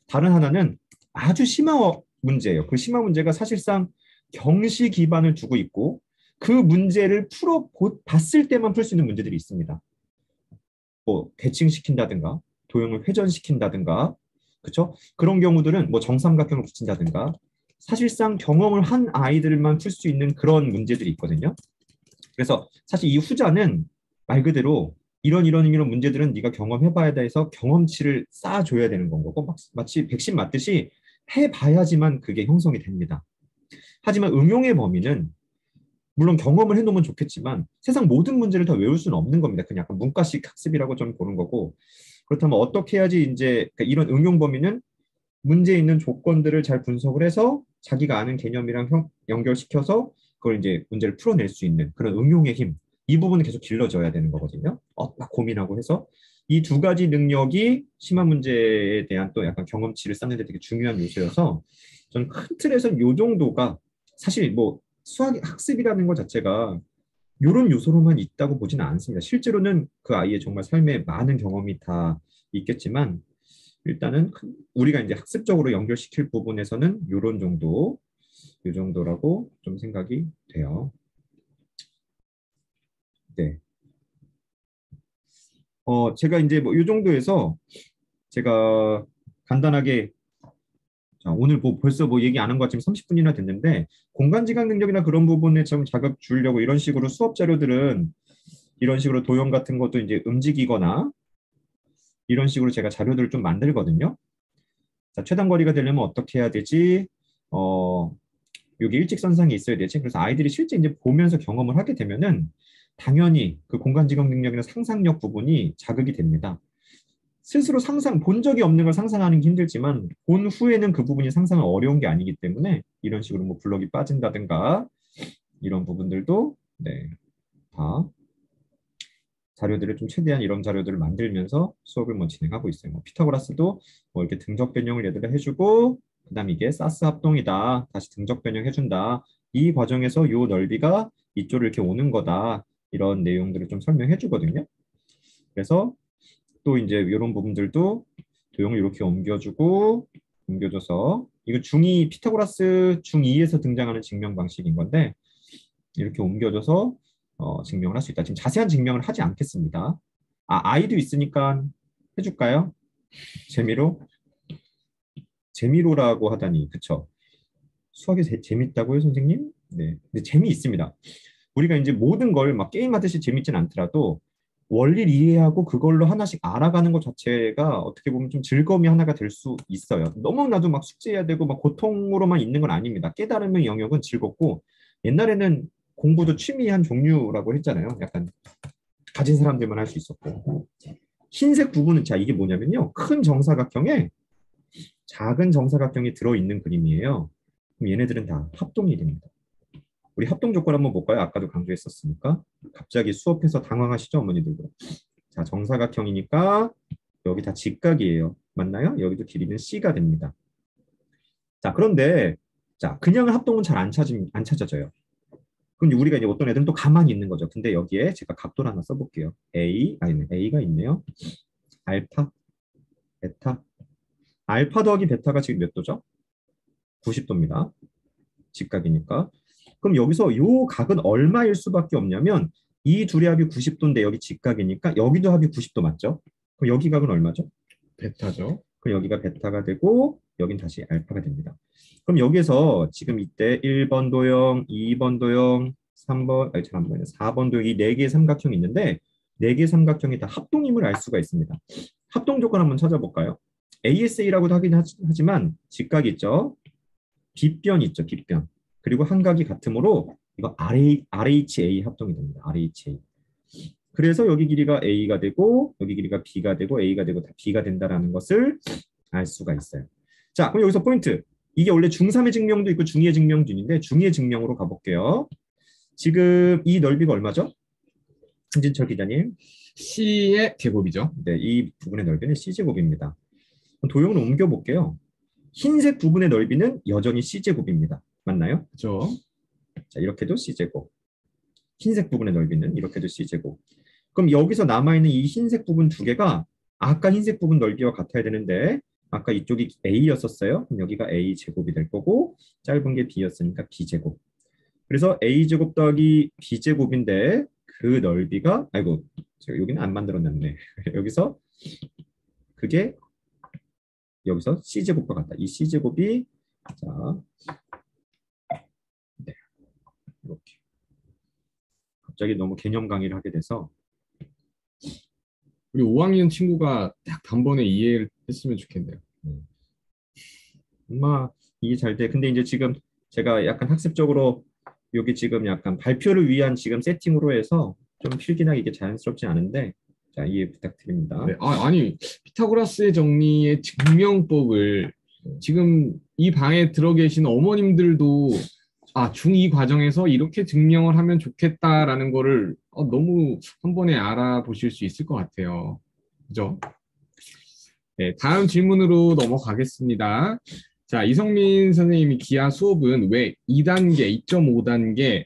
다른 하나는 아주 심화 문제예요. 그 심화 문제가 사실상 경시 기반을 두고 있고 그 문제를 봤을 때만 풀 수 있는 문제들이 있습니다. 뭐 대칭시킨다든가 도형을 회전시킨다든가 그렇죠? 그런 경우들은 뭐 정삼각형을 붙인다든가 사실상 경험을 한 아이들만 풀 수 있는 그런 문제들이 있거든요. 그래서 사실 이 후자는 말 그대로 이런 문제들은 네가 경험해봐야 돼서 경험치를 쌓아줘야 되는 건 거고 마치 백신 맞듯이 해봐야지만 그게 형성이 됩니다. 하지만 응용의 범위는 물론 경험을 해놓으면 좋겠지만 세상 모든 문제를 다 외울 수는 없는 겁니다. 그냥 약간 문과식 학습이라고 좀 보는 거고 그렇다면 어떻게 해야지 이제 이런 응용 범위는 문제에 있는 조건들을 잘 분석을 해서 자기가 아는 개념이랑 연결시켜서 그걸 이제 문제를 풀어낼 수 있는 그런 응용의 힘. 이 부분은 계속 길러져야 되는 거거든요. 막 고민하고 해서 이 두 가지 능력이 심화 문제에 대한 또 약간 경험치를 쌓는 데 되게 중요한 요소여서 저는 큰 틀에서는 요 정도가 사실 뭐 수학 학습이라는 것 자체가 이런 요소로만 있다고 보지는 않습니다. 실제로는 그 아이의 정말 삶에 많은 경험이 다 있겠지만 일단은 우리가 이제 학습적으로 연결시킬 부분에서는 요런 정도, 요 정도라고 좀 생각이 돼요. 네. 제가 이제 뭐 요 정도에서 제가 간단하게 자, 오늘 뭐 벌써 뭐 얘기 안 한 것 같지만 30분이나 됐는데 공간지각 능력이나 그런 부분에 좀 자극 주려고 이런 식으로 수업 자료들은 이런 식으로 도형 같은 것도 이제 움직이거나 이런 식으로 제가 자료들을 좀 만들거든요. 자, 최단 거리가 되려면 어떻게 해야 되지? 여기 일직선상이 있어야 되지. 그래서 아이들이 실제 이제 보면서 경험을 하게 되면은 당연히 그 공간지각 능력이나 상상력 부분이 자극이 됩니다. 스스로 본 적이 없는 걸 상상하는 게 힘들지만 본 후에는 그 부분이 상상은 어려운 게 아니기 때문에 이런 식으로 뭐 블럭이 빠진다든가 이런 부분들도 네, 다 자료들을 좀 최대한 이런 자료들을 만들면서 수업을 뭐 진행하고 있어요. 뭐 피타고라스도 뭐 이렇게 등적 변형을 얘들아 해주고 그다음 이게 사스 합동이다. 다시 등적 변형 해준다. 이 과정에서 요 넓이가 이쪽으로 이렇게 오는 거다. 이런 내용들을 좀 설명해 주거든요. 그래서 또 이제 이런 부분들도 도형을 이렇게 옮겨주고 옮겨줘서 이거 중2 피타고라스 중2에서 등장하는 증명 방식인 건데 이렇게 옮겨줘서 증명을 할 수 있다. 지금 자세한 증명을 하지 않겠습니다. 아이도 있으니까 해줄까요? 재미로? 재미로라고 하다니 그쵸? 수학이 재밌다고요, 선생님? 네, 근데 재미있습니다. 우리가 이제 모든 걸 막 게임하듯이 재밌진 않더라도 원리를 이해하고 그걸로 하나씩 알아가는 것 자체가 어떻게 보면 좀 즐거움이 하나가 될 수 있어요. 너무나도 막 숙제해야 되고 막 고통으로만 있는 건 아닙니다. 깨달음의 영역은 즐겁고 옛날에는 공부도 취미 한 종류라고 했잖아요. 약간 가진 사람들만 할 수 있었고. 흰색 부분은 자 이게 뭐냐면요. 큰 정사각형에 작은 정사각형이 들어있는 그림이에요. 그럼 얘네들은 다 합동이 됩니다. 우리 합동 조건 한번 볼까요? 아까도 강조했었으니까. 갑자기 수업해서 당황하시죠, 어머니들도. 자, 정사각형이니까 여기 다 직각이에요. 맞나요? 여기도 길이는 C가 됩니다. 자, 그런데 자, 그냥 합동은 잘 안 찾아져요. 그럼 우리가 이제 어떤 애들은 또 가만히 있는 거죠. 근데 여기에 제가 각도를 하나 써볼게요. A가 있네요. 알파, 베타. 알파 더하기 베타가 지금 몇 도죠? 90도입니다. 직각이니까. 그럼 여기서 요 각은 얼마일 수밖에 없냐면 이 둘의 합이 90도인데 여기 직각이니까 여기도 합이 90도 맞죠? 그럼 여기 각은 얼마죠? 베타죠. 그럼 여기가 베타가 되고 여긴 다시 알파가 됩니다. 그럼 여기서 지금 이때 1번 도형, 2번 도형, 3번, 아니 잘안 보이네. 4번 도형 이 4개의 삼각형이 있는데 4개의 삼각형이 다 합동임을 알 수가 있습니다. 합동 조건 한번 찾아볼까요? ASA라고도 하긴 하지만 직각이 있죠. 빗변이 있죠. 빗변. 그리고 한각이 같으므로 이거 RHA 합동이 됩니다. RHA. 그래서 여기 길이가 A가 되고 여기 길이가 B가 되고 A가 되고 다 B가 된다라는 것을 알 수가 있어요. 자, 그럼 여기서 포인트. 이게 원래 중3의 증명도 있고 중2의 증명도 있는데 중2의 증명으로 가볼게요. 지금 이 넓이가 얼마죠? 한진철 기자님. C의 제곱이죠. 네, 이 부분의 넓이는 C제곱입니다. 도형을 옮겨볼게요. 흰색 부분의 넓이는 여전히 C제곱입니다. 맞나요? 그렇죠. 자, 이렇게도 C제곱. 흰색 부분의 넓이는 이렇게도 C제곱. 그럼 여기서 남아있는 이 흰색 부분 두 개가 아까 흰색 부분 넓이와 같아야 되는데 아까 이쪽이 A였었어요. 그럼 여기가 A제곱이 될 거고 짧은 게 B였으니까 B제곱. 그래서 A제곱 더하기 B제곱인데 그 넓이가 아이고 제가 여기는 안 만들어놨네. 여기서 그게 여기서 C제곱과 같다. 이 C제곱이 자 네, 이렇게 갑자기 너무 개념 강의를 하게 돼서 우리 5학년 친구가 딱 단번에 이해를 했으면 좋겠네요. 엄마 이게 잘 돼. 근데 이제 지금 제가 약간 학습적으로 여기 지금 약간 발표를 위한 지금 세팅으로 해서 좀 필기나 이게 자연스럽지 않은데 자 이해 부탁드립니다. 네. 아니 피타고라스의 정리의 증명법을 지금 이 방에 들어 계신 어머님들도 중2 과정에서 이렇게 증명을 하면 좋겠다라는 거를 너무 한 번에 알아보실 수 있을 것 같아요. 그죠? 네, 다음 질문으로 넘어가겠습니다. 자, 이성민 선생님이 기하 수업은 왜 2단계, 2.5단계,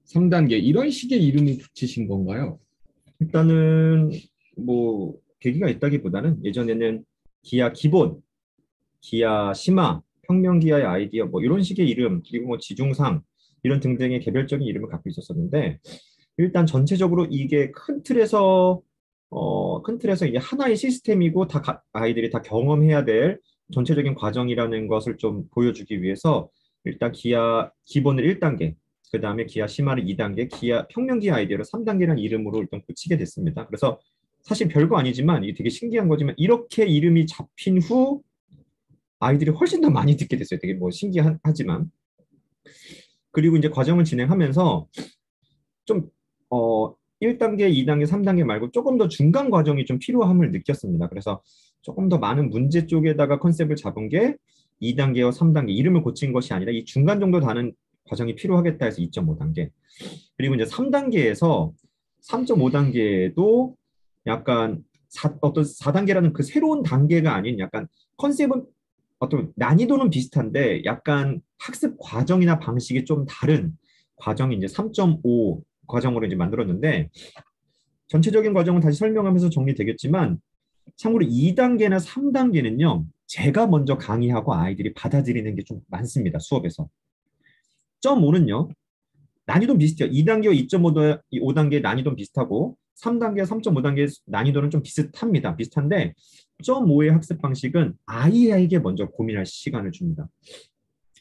3단계 이런 식의 이름을 붙이신 건가요? 일단은 뭐 계기가 있다기보다는 예전에는 기아 기본, 기아 심화, 혁명 기아의 아이디어 뭐 이런 식의 이름 그리고 뭐 지중상 이런 등등의 개별적인 이름을 갖고 있었었는데 일단 전체적으로 이게 큰 틀에서 이게 하나의 시스템이고 아이들이 다 경험해야 될 전체적인 과정이라는 것을 좀 보여주기 위해서 일단 기아 기본을 1단계, 그 다음에 기아 심화를 2단계, 기아 혁명 기아 아이디어를 3단계라는 이름으로 일단 붙이게 됐습니다. 그래서 사실 별거 아니지만 이게 되게 신기한 거지만 이렇게 이름이 잡힌 후 아이들이 훨씬 더 많이 듣게 됐어요. 되게 뭐 신기하지만. 그리고 이제 과정을 진행하면서 좀, 1단계, 2단계, 3단계 말고 조금 더 중간 과정이 좀 필요함을 느꼈습니다. 그래서 조금 더 많은 문제 쪽에다가 컨셉을 잡은 게 2단계와 3단계, 이름을 고친 것이 아니라 이 중간 정도 다는 과정이 필요하겠다 해서 2.5단계. 그리고 이제 3단계에서 3.5단계도 약간 어떤 4단계라는 그 새로운 단계가 아닌 약간 컨셉은 어떤 난이도는 비슷한데 약간 학습 과정이나 방식이 좀 다른 과정이 이제 3.5 과정으로 이제 만들었는데 전체적인 과정은 다시 설명하면서 정리되겠지만 참고로 2단계나 3단계는요. 제가 먼저 강의하고 아이들이 받아들이는 게 좀 많습니다. 수업에서. 5는요. 난이도는 비슷해요. 2단계와 2.5단계 난이도는 비슷하고 3단계와 3.5단계 난이도는 좀 비슷합니다. 비슷한데 5의 학습 방식은 아이에게 먼저 고민할 시간을 줍니다.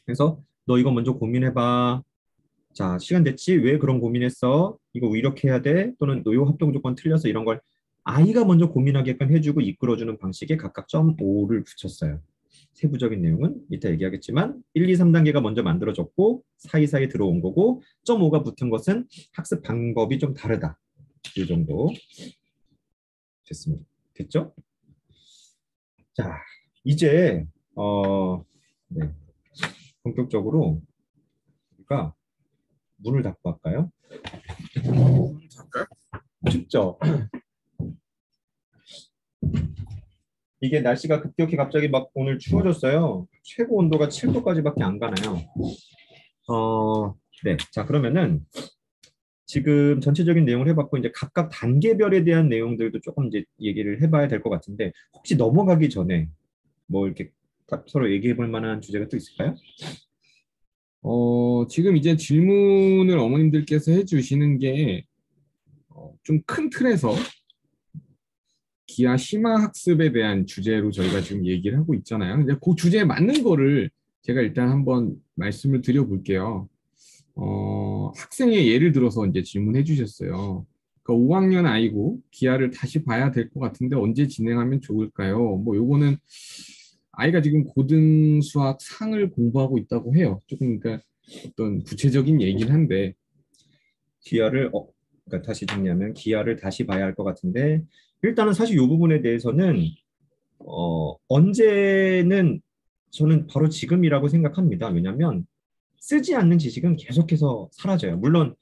그래서 너 이거 먼저 고민해봐. 자, 시간 됐지? 왜 그런 고민했어? 이거 왜 이렇게 해야 돼? 또는 너 요 합동 조건 틀려서 이런 걸 아이가 먼저 고민하게끔 해주고 이끌어주는 방식에 각각 5를 붙였어요. 세부적인 내용은 이따 얘기하겠지만 1, 2, 3단계가 먼저 만들어졌고 사이사이 들어온 거고 5가 붙은 것은 학습 방법이 좀 다르다. 이 정도 됐습니다. 됐죠? 자, 이제 네, 본격적으로 우리가 문을 닫고 할까요? 춥죠? 이게 날씨가 급격히 갑자기 막 오늘 추워졌어요. 최고 온도가 7도까지밖에 안 가나요? 네. 자, 그러면은 지금 전체적인 내용을 해봤고 이제 각각 단계별에 대한 내용들도 조금 이제 얘기를 해봐야 될 것 같은데 혹시 넘어가기 전에 뭐 이렇게 서로 얘기해 볼 만한 주제가 또 있을까요? 지금 이제 질문을 어머님들께서 해주시는 게 좀 큰 틀에서 기아 심화 학습에 대한 주제로 저희가 지금 얘기를 하고 있잖아요. 근데 그 주제에 맞는 거를 제가 일단 한번 말씀을 드려볼게요. 학생의 예를 들어서 이제 질문해 주셨어요. 그러니까 5학년 아이고 기아를 다시 봐야 될 것 같은데 언제 진행하면 좋을까요? 뭐 요거는 아이가 지금 고등 수학 상을 공부하고 있다고 해요. 조금 그러니까 어떤 구체적인 얘기긴 한데 기아를 그러니까 다시 정리하면 기아를 다시 봐야 할 것 같은데 일단은 사실 이 부분에 대해서는 언제는 저는 바로 지금이라고 생각합니다. 왜냐하면 쓰지 않는 지식은 계속해서 사라져요. 물론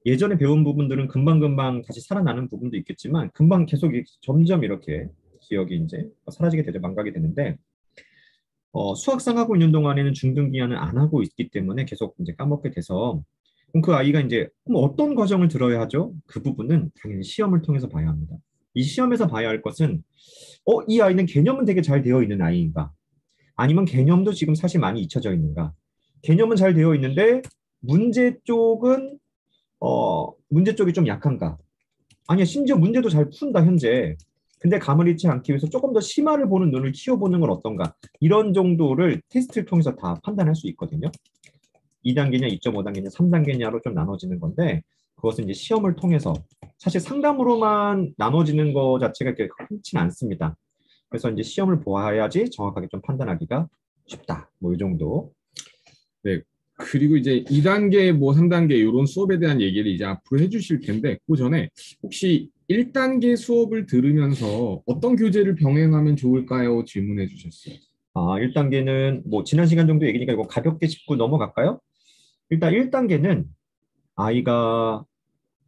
예전에 배운 부분들은 금방금방 다시 살아나는 부분도 있겠지만 금방 계속 점점 이렇게 기억이 이제 사라지게 되죠. 망각이 되는데 수학상 하고 있는 동안에는 중등기하는 안 하고 있기 때문에 계속 이제 까먹게 돼서 그럼 그 아이가 이제 그럼 어떤 과정을 들어야 하죠? 그 부분은 당연히 시험을 통해서 봐야 합니다. 이 시험에서 봐야 할 것은 이 아이는 개념은 되게 잘 되어 있는 아이인가? 아니면 개념도 지금 사실 많이 잊혀져 있는가? 개념은 잘 되어 있는데 문제 쪽이 좀 약한가? 아니야, 심지어 문제도 잘 푼다, 현재. 근데 감을 잃지 않기 위해서 조금 더 심화를 보는 눈을 키워보는 건 어떤가? 이런 정도를 테스트를 통해서 다 판단할 수 있거든요. 2단계냐, 2.5단계냐, 3단계냐로 좀 나눠지는 건데, 그것은 이제 시험을 통해서, 사실 상담으로만 나눠지는 거 자체가 그렇게 흔치는 않습니다. 그래서 이제 시험을 보아야지 정확하게 좀 판단하기가 쉽다. 뭐 이 정도. 네. 그리고 이제 2단계, 뭐 3단계 이런 수업에 대한 얘기를 이제 앞으로 해주실 텐데 그 전에 혹시 1단계 수업을 들으면서 어떤 교재를 병행하면 좋을까요? 질문해 주셨어요. 1단계는 뭐 지난 시간 정도 얘기니까 이거 가볍게 짚고 넘어갈까요? 일단 1단계는 아이가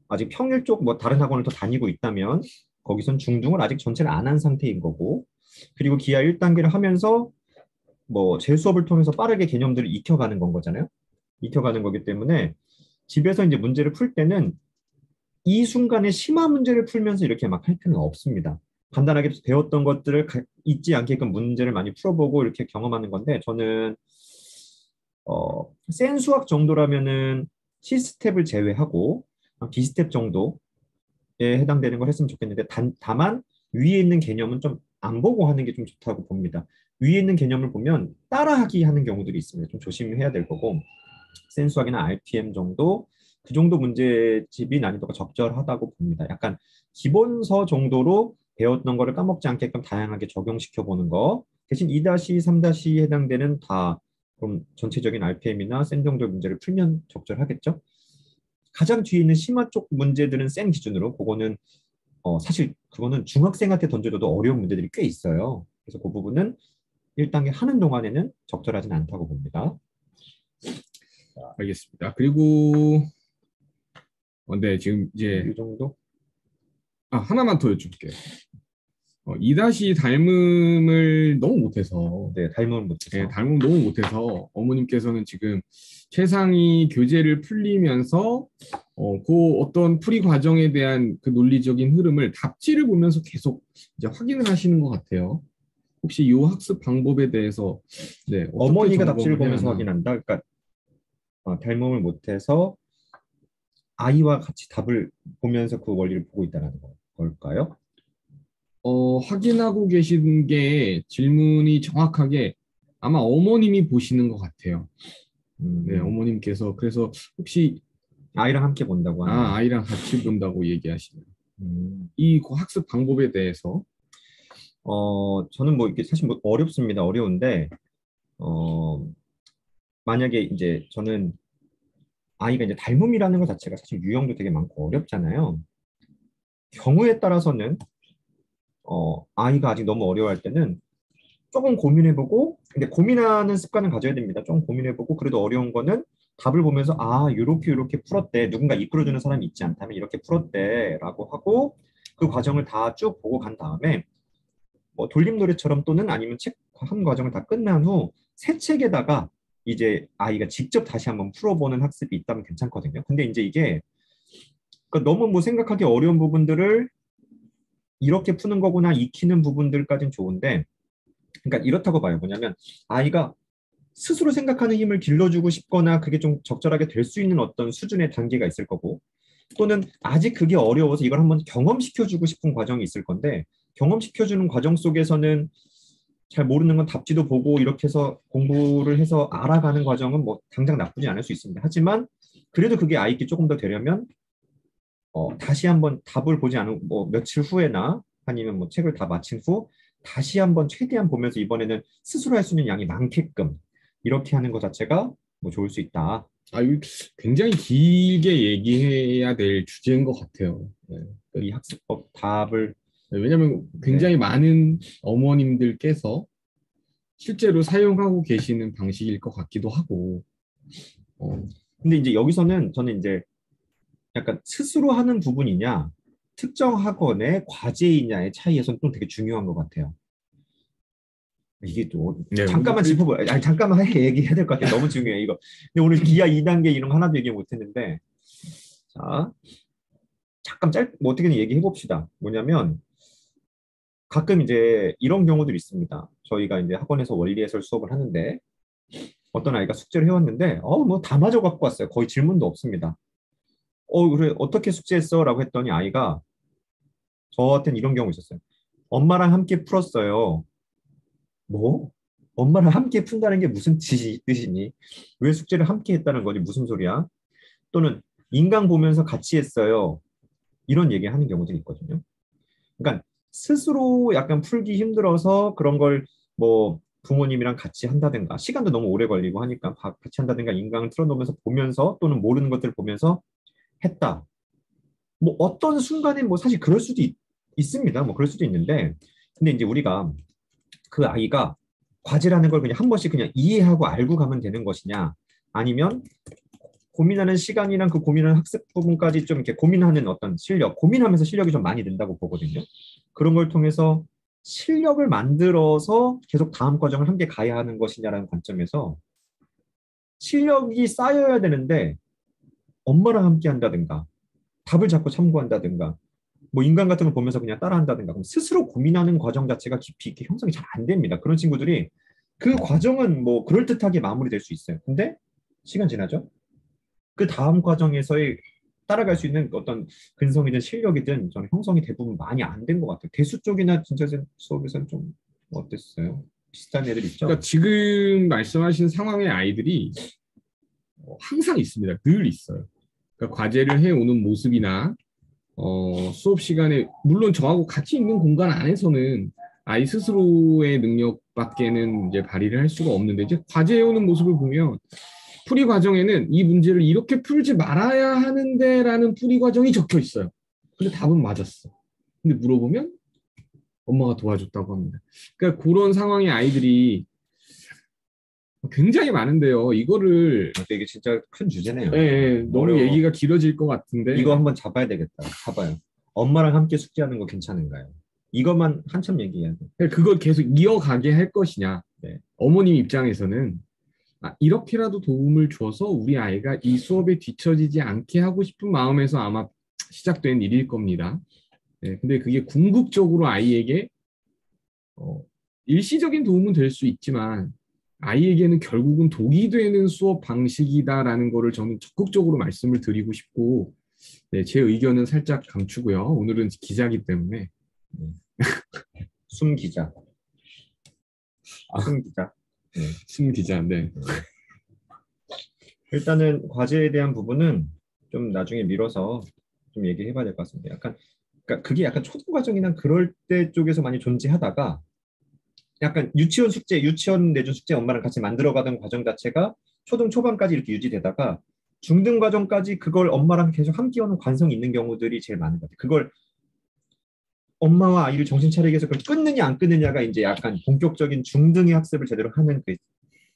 아직 평일 쪽 뭐 다른 학원을 더 다니고 있다면 거기선 중등을 아직 전체를 안 한 상태인 거고 그리고 기하 1단계를 하면서 뭐 제 수업을 통해서 빠르게 개념들을 익혀가는 건 거잖아요. 익혀가는 거기 때문에 집에서 이제 문제를 풀 때는 이 순간에 심화 문제를 풀면서 이렇게 막 할 필요는 없습니다. 간단하게 배웠던 것들을 잊지 않게끔 문제를 많이 풀어보고 이렇게 경험하는 건데 저는 센 수학 정도라면은 C스텝을 제외하고 B스텝 정도에 해당되는 걸 했으면 좋겠는데 다만 위에 있는 개념은 좀 안 보고 하는 게 좀 좋다고 봅니다. 위에 있는 개념을 보면 따라하기 하는 경우들이 있습니다. 좀 조심해야 될 거고 센 수학이나 RPM 정도 그 정도 문제집이 난이도가 적절하다고 봅니다. 약간 기본서 정도로 배웠던 거를 까먹지 않게끔 다양하게 적용시켜 보는 거 대신 2-, 3-에 해당되는 다 그럼 전체적인 RPM이나 센 정도 문제를 풀면 적절하겠죠? 가장 뒤에 있는 심화 쪽 문제들은 센 기준으로 그거는 사실 그거는 중학생한테 던져줘도 어려운 문제들이 꽤 있어요. 그래서 그 부분은 1단계 하는 동안에는 적절하진 않다고 봅니다. 알겠습니다. 그리고 네, 지금 이제 이 정도? 하나만 더 여쭤볼게요. 2다시 닮음을 너무 못해서 네, 닮은 못해서. 네, 닮음 너무 못해서 어머님께서는 지금 최상위 교재를 풀리면서 그 어떤 풀이 과정에 대한 그 논리적인 흐름을 답지를 보면서 계속 이제 확인을 하시는 것 같아요. 혹시 이 학습 방법에 대해서 네, 어떻게 어머니가 점검을 답지를 해야 보면서 하나? 확인한다. 그러니까 닮음을 못해서 아이와 같이 답을 보면서 그 원리를 보고 있다는 걸까요? 확인하고 계신 게 질문이 정확하게 아마 어머님이 보시는 것 같아요. 네, 어머님께서 그래서 혹시 아이랑 함께 본다고 하네요. 아이랑 같이 본다고 얘기하시네요. 음, 이 학습 방법에 대해서 저는 뭐 이게 사실 뭐 어렵습니다. 어려운데 어, 만약에 이제 저는 아이가 이제 닮음이라는 것 자체가 사실 유형도 되게 많고 어렵잖아요. 경우에 따라서는 아이가 아직 너무 어려워할 때는 조금 고민해보고, 근데 고민하는 습관을 가져야 됩니다. 좀 고민해보고, 그래도 어려운 거는 답을 보면서, 요렇게 풀었대. 누군가 이끌어주는 사람이 있지 않다면 이렇게 풀었대. 라고 하고, 그 과정을 다 쭉 보고 간 다음에, 뭐 돌림노래처럼 또는 아니면 책 한 과정을 다 끝난 후, 새 책에다가 이제 아이가 직접 다시 한번 풀어보는 학습이 있다면 괜찮거든요. 근데 이제 이게, 그러니까 너무 뭐 생각하기 어려운 부분들을 이렇게 푸는 거구나 익히는 부분들까지는 좋은데, 그러니까 이렇다고 봐요. 뭐냐면 아이가 스스로 생각하는 힘을 길러주고 싶거나 그게 좀 적절하게 될 수 있는 어떤 수준의 단계가 있을 거고 또는 아직 그게 어려워서 이걸 한번 경험시켜주고 싶은 과정이 있을 건데 경험시켜주는 과정 속에서는 잘 모르는 건 답지도 보고 이렇게 해서 공부를 해서 알아가는 과정은 뭐 당장 나쁘지 않을 수 있습니다. 하지만 그래도 그게 아이께 조금 더 되려면 다시 한번 답을 보지 않은 뭐 며칠 후에나 아니면 뭐 책을 다 마친 후 다시 한번 최대한 보면서 이번에는 스스로 할 수 있는 양이 많게끔 이렇게 하는 것 자체가 뭐 좋을 수 있다. 이거 굉장히 길게 얘기해야 될 주제인 것 같아요. 네. 이 학습법 답을 왜냐하면 굉장히 많은 어머님들께서 실제로 사용하고 계시는 방식일 것 같기도 하고. 근데 이제 여기서는 저는 이제 약간 스스로 하는 부분이냐 특정 학원의 과제이냐의 차이에서는 또 되게 중요한 것 같아요. 이게 또 네, 잠깐만 짚어볼 아니 잠깐만 얘기해야 될 것 같아요. 너무 중요해 이거. 근데 오늘 기아 2단계 이런 거 하나도 얘기 못했는데 자 잠깐 뭐 어떻게든 얘기해 봅시다. 뭐냐면 가끔 이제 이런 경우들이 있습니다. 저희가 이제 학원에서 원리해설 수업을 하는데 어떤 아이가 숙제를 해왔는데 뭐 다 맞아 갖고 왔어요. 거의 질문도 없습니다. 그래 어떻게 숙제했어? 라고 했더니 아이가 저한테는 이런 경우 있었어요. 엄마랑 함께 풀었어요. 뭐? 엄마랑 함께 푼다는 게 무슨 뜻이니? 왜 숙제를 함께 했다는 거니? 무슨 소리야? 또는 인강 보면서 같이 했어요. 이런 얘기 하는 경우들이 있거든요. 그러니까 스스로 약간 풀기 힘들어서 그런 걸 뭐 부모님이랑 같이 한다든가 시간도 너무 오래 걸리고 하니까 같이 한다든가 인강을 틀어놓으면서 보면서 또는 모르는 것들을 보면서 했다. 뭐 어떤 순간에 뭐 사실 그럴 수도 있습니다. 뭐 그럴 수도 있는데 근데 이제 우리가 그 아이가 과제라는 걸 그냥 한 번씩 그냥 이해하고 알고 가면 되는 것이냐 아니면 고민하는 시간이랑 그 고민하는 학습 부분까지 좀 이렇게 고민하는 어떤 실력, 고민하면서 실력이 좀 많이 는다고 보거든요. 그런 걸 통해서 실력을 만들어서 계속 다음 과정을 함께 가야 하는 것이냐라는 관점에서 실력이 쌓여야 되는데 엄마랑 함께 한다든가 답을 자꾸 참고한다든가 뭐 인간 같은 걸 보면서 그냥 따라한다든가 그럼 스스로 고민하는 과정 자체가 깊이 있게 형성이 잘 안 됩니다. 그런 친구들이 그 과정은 뭐 그럴듯하게 마무리될 수 있어요. 근데 시간 지나죠? 그 다음 과정에서의 따라갈 수 있는 어떤 근성이든 실력이든 저는 형성이 대부분 많이 안 된 것 같아요. 대수 쪽이나 진짜 수업에서는 좀 어땠어요? 비슷한 애들 있죠? 그러니까 지금 말씀하신 상황의 아이들이 항상 있습니다. 늘 있어요. 그러니까 과제를 해오는 모습이나 수업 시간에 물론 저하고 같이 있는 공간 안에서는 아이 스스로의 능력밖에는 이제 발휘를 할 수가 없는데 이제 과제해오는 모습을 보면 풀이 과정에는 이 문제를 이렇게 풀지 말아야 하는데라는 풀이 과정이 적혀 있어요. 근데 답은 맞았어. 근데 물어보면 엄마가 도와줬다고 합니다. 그러니까 그런 상황의 아이들이 굉장히 많은데요. 이거를 이게 진짜 큰 주제네요. 예, 예, 너무 어려워. 얘기가 길어질 것 같은데 이거 한번 잡아야 되겠다. 잡아요. 엄마랑 함께 숙제하는 거 괜찮은가요? 이것만 한참 얘기해야 돼. 그러니까 그걸 계속 이어가게 할 것이냐. 네. 어머님 입장에서는 이렇게라도 도움을 줘서 우리 아이가 이 수업에 뒤처지지 않게 하고 싶은 마음에서 아마 시작된 일일 겁니다. 네, 근데 그게 궁극적으로 아이에게 일시적인 도움은 될 수 있지만 아이에게는 결국은 독이 되는 수업 방식이다라는 거를 저는 적극적으로 말씀을 드리고 싶고 네, 제 의견은 살짝 감추고요. 오늘은 기자이기 때문에 숨 기자. 숨 기자. 네. 심 기자. 네. 일단은 과제에 대한 부분은 좀 나중에 미뤄서 좀 얘기해봐야 될 것 같습니다. 약간 그러니까 그게 약간 초등 과정이나 그럴 때 쪽에서 많이 존재하다가 약간 유치원 숙제, 유치원 내준 숙제 엄마랑 같이 만들어가던 과정 자체가 초등 초반까지 이렇게 유지되다가 중등 과정까지 그걸 엄마랑 계속 함께 하는 관성이 있는 경우들이 제일 많은 것 같아요. 그걸 엄마와 아이를 정신 차리게 해서 그걸 끊느냐 안 끊느냐가 이제 약간 본격적인 중등의 학습을 제대로 하는 그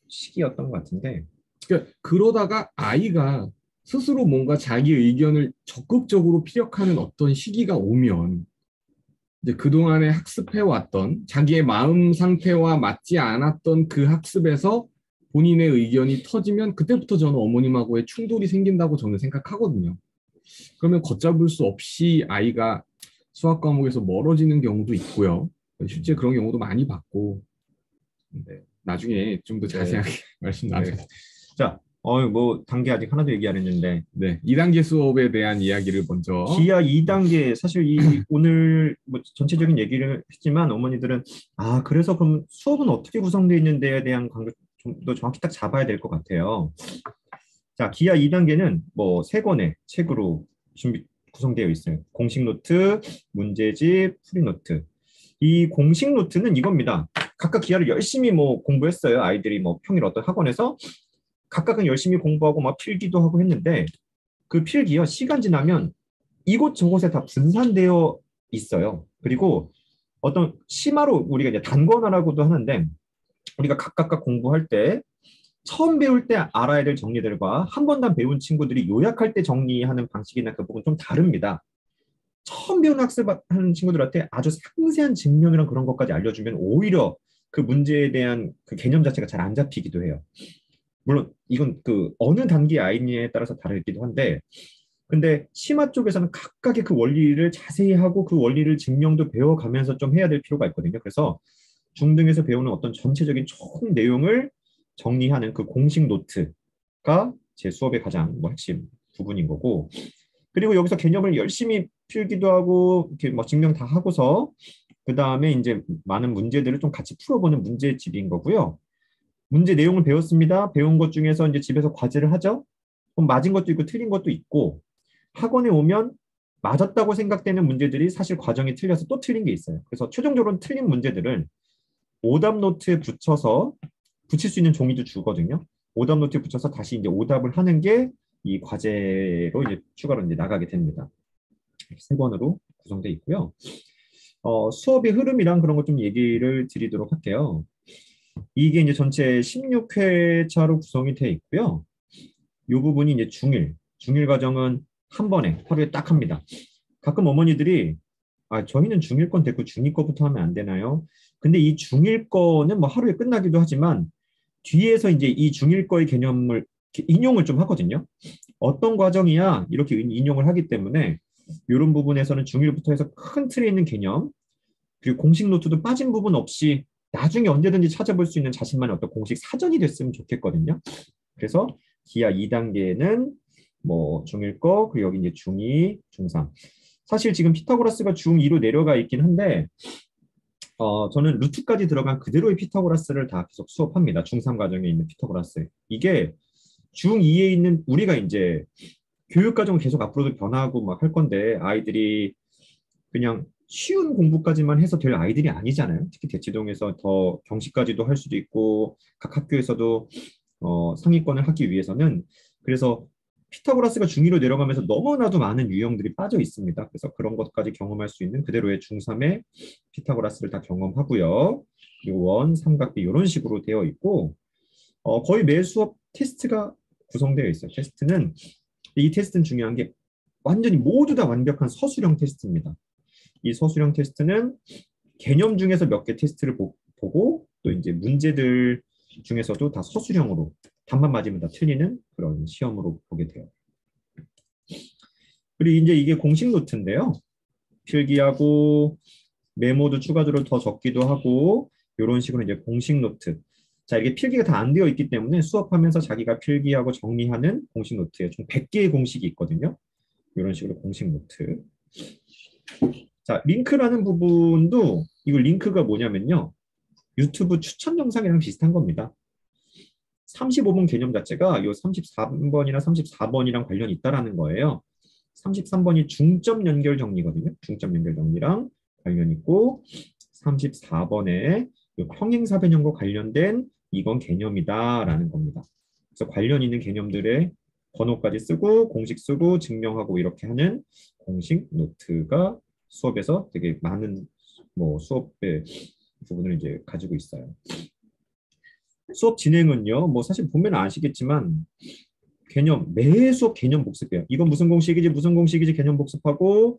시기였던 것 같은데 그러니까 그러다가 아이가 스스로 뭔가 자기 의견을 적극적으로 피력하는 어떤 시기가 오면 이제 그동안에 학습해왔던 자기의 마음 상태와 맞지 않았던 그 학습에서 본인의 의견이 터지면 그때부터 저는 어머님하고의 충돌이 생긴다고 저는 생각하거든요. 그러면 걷잡을 수 없이 아이가 수학 과목에서 멀어지는 경우도 있고요. 실제 그런 경우도 많이 봤고 네, 나중에 좀 더 자세하게 말씀 나누겠습니다. 자, 뭐 단계 아직 하나도 얘기 안 했는데 네, 2단계 수업에 대한 이야기를 먼저 기하 2단계 사실 오늘 뭐 전체적인 얘기를 했지만 어머니들은 그래서 그럼 수업은 어떻게 구성되어 있는데에 대한 관계 좀 더 정확히 딱 잡아야 될 것 같아요. 자, 기하 2단계는 뭐 3권의 책으로 구성되어 있어요. 공식 노트, 문제집, 풀이 노트. 이 공식 노트는 이겁니다. 각각 기하를 열심히 뭐 공부했어요. 아이들이 뭐 평일 어떤 학원에서 각각은 열심히 공부하고 막 필기도 하고 했는데 그 필기요 시간 지나면 이곳저곳에 다 분산되어 있어요. 그리고 어떤 심화로 우리가 이제 단권화라고도 하는데 우리가 각각 공부할 때 처음 배울 때 알아야 될 정리들과 한 번도 배운 친구들이 요약할 때 정리하는 방식이나 그 부분 좀 다릅니다. 처음 배우는 학습하는 친구들한테 아주 상세한 증명이랑 그런 것까지 알려주면 오히려 그 문제에 대한 그 개념 자체가 잘 안 잡히기도 해요. 물론 이건 그 어느 단계의 아이냐에 따라서 다르기도 한데 근데 심화 쪽에서는 각각의 그 원리를 자세히 하고 그 원리를 증명도 배워가면서 좀 해야 될 필요가 있거든요. 그래서 중등에서 배우는 어떤 전체적인 총 내용을 정리하는 그 공식 노트가 제 수업의 가장 뭐 핵심 부분인 거고 그리고 여기서 개념을 열심히 필기도 하고 이렇게 뭐 증명 다 하고서 그 다음에 이제 많은 문제들을 좀 같이 풀어보는 문제집인 거고요. 문제 내용을 배웠습니다. 배운 것 중에서 이제 집에서 과제를 하죠. 그럼 맞은 것도 있고 틀린 것도 있고 학원에 오면 맞았다고 생각되는 문제들이 사실 과정이 틀려서 또 틀린 게 있어요. 그래서 최종적으로 틀린 문제들은 오답 노트에 붙일 수 있는 종이도 주거든요. 오답 노트에 붙여서 다시 이제 오답을 하는 게 이 과제로 이제 추가로 이제 나가게 됩니다. 3번으로 구성되어 있고요. 수업의 흐름이랑 그런 거 좀 얘기를 드리도록 할게요. 이게 이제 전체 16회차로 구성이 되어 있고요. 이 부분이 이제 중일 과정은 한 번에 하루에 딱 합니다. 가끔 어머니들이 저희는 중일 건 됐고 중2 거부터 하면 안 되나요? 근데 이 중1 거는 뭐 하루에 끝나기도 하지만 뒤에서 이제 이 중1 거의 개념을 인용을 좀 하거든요. 어떤 과정이야 이렇게 인용을 하기 때문에 이런 부분에서는 중1부터 해서 큰 틀에 있는 개념, 그리고 공식 노트도 빠진 부분 없이 나중에 언제든지 찾아볼 수 있는 자신만의 어떤 공식 사전이 됐으면 좋겠거든요. 그래서 기하 2단계는 뭐 중1 거, 그리고 여기 이제 중2, 중3. 사실 지금 피타고라스가 중2로 내려가 있긴 한데 저는 루트까지 들어간 그대로의 피타고라스를 다 계속 수업합니다. 중3 과정에 있는 피타고라스. 이게 중2에 있는 우리가 이제 교육과정을 계속 앞으로도 변화하고 막 할 건데 아이들이 그냥 쉬운 공부까지만 해서 될 아이들이 아니잖아요. 특히 대치동에서 더 경시까지도 할 수도 있고 각 학교에서도 상위권을 하기 위해서는 그래서 피타고라스가 중2로 내려가면서 너무나도 많은 유형들이 빠져 있습니다. 그래서 그런 것까지 경험할 수 있는 그대로의 중3의 피타고라스를 다 경험하고요. 그리고 원, 삼각비 이런 식으로 되어 있고 거의 매 수업 테스트가 구성되어 있어요. 테스트는 이 테스트는 중요한 게 완전히 모두 다 완벽한 서술형 테스트입니다. 이 서술형 테스트는 개념 중에서 몇 개 테스트를 보고 또 이제 문제들 중에서도 다 서술형으로 답만 맞으면 다 틀리는 그런 시험으로 보게 돼요. 그리고 이제 이게 공식 노트인데요. 필기하고 메모도 추가적으로 더 적기도 하고 이런 식으로 이제 공식 노트. 자, 이게 필기가 다 안 되어 있기 때문에 수업하면서 자기가 필기하고 정리하는 공식 노트에 총 100개의 공식이 있거든요. 이런 식으로 공식 노트. 자, 링크라는 부분도 이거 링크가 뭐냐면요. 유튜브 추천 영상이랑 비슷한 겁니다. 35번 개념 자체가 요 33번이나 34번이랑 관련이 있다라는 거예요. 33번이 중점 연결 정리거든요. 중점 연결 정리랑 관련 있고 34번에 평행사 변형과 관련된 이건 개념이다라는 겁니다. 그래서 관련 있는 개념들의 번호까지 쓰고 공식 쓰고 증명하고 이렇게 하는 공식 노트가 수업에서 되게 많은 뭐 수업의 부분을 이제 가지고 있어요. 수업 진행은요. 뭐 사실 보면 아시겠지만 개념 매 수업 개념 복습해요. 이건 무슨 공식이지 무슨 공식이지 개념 복습하고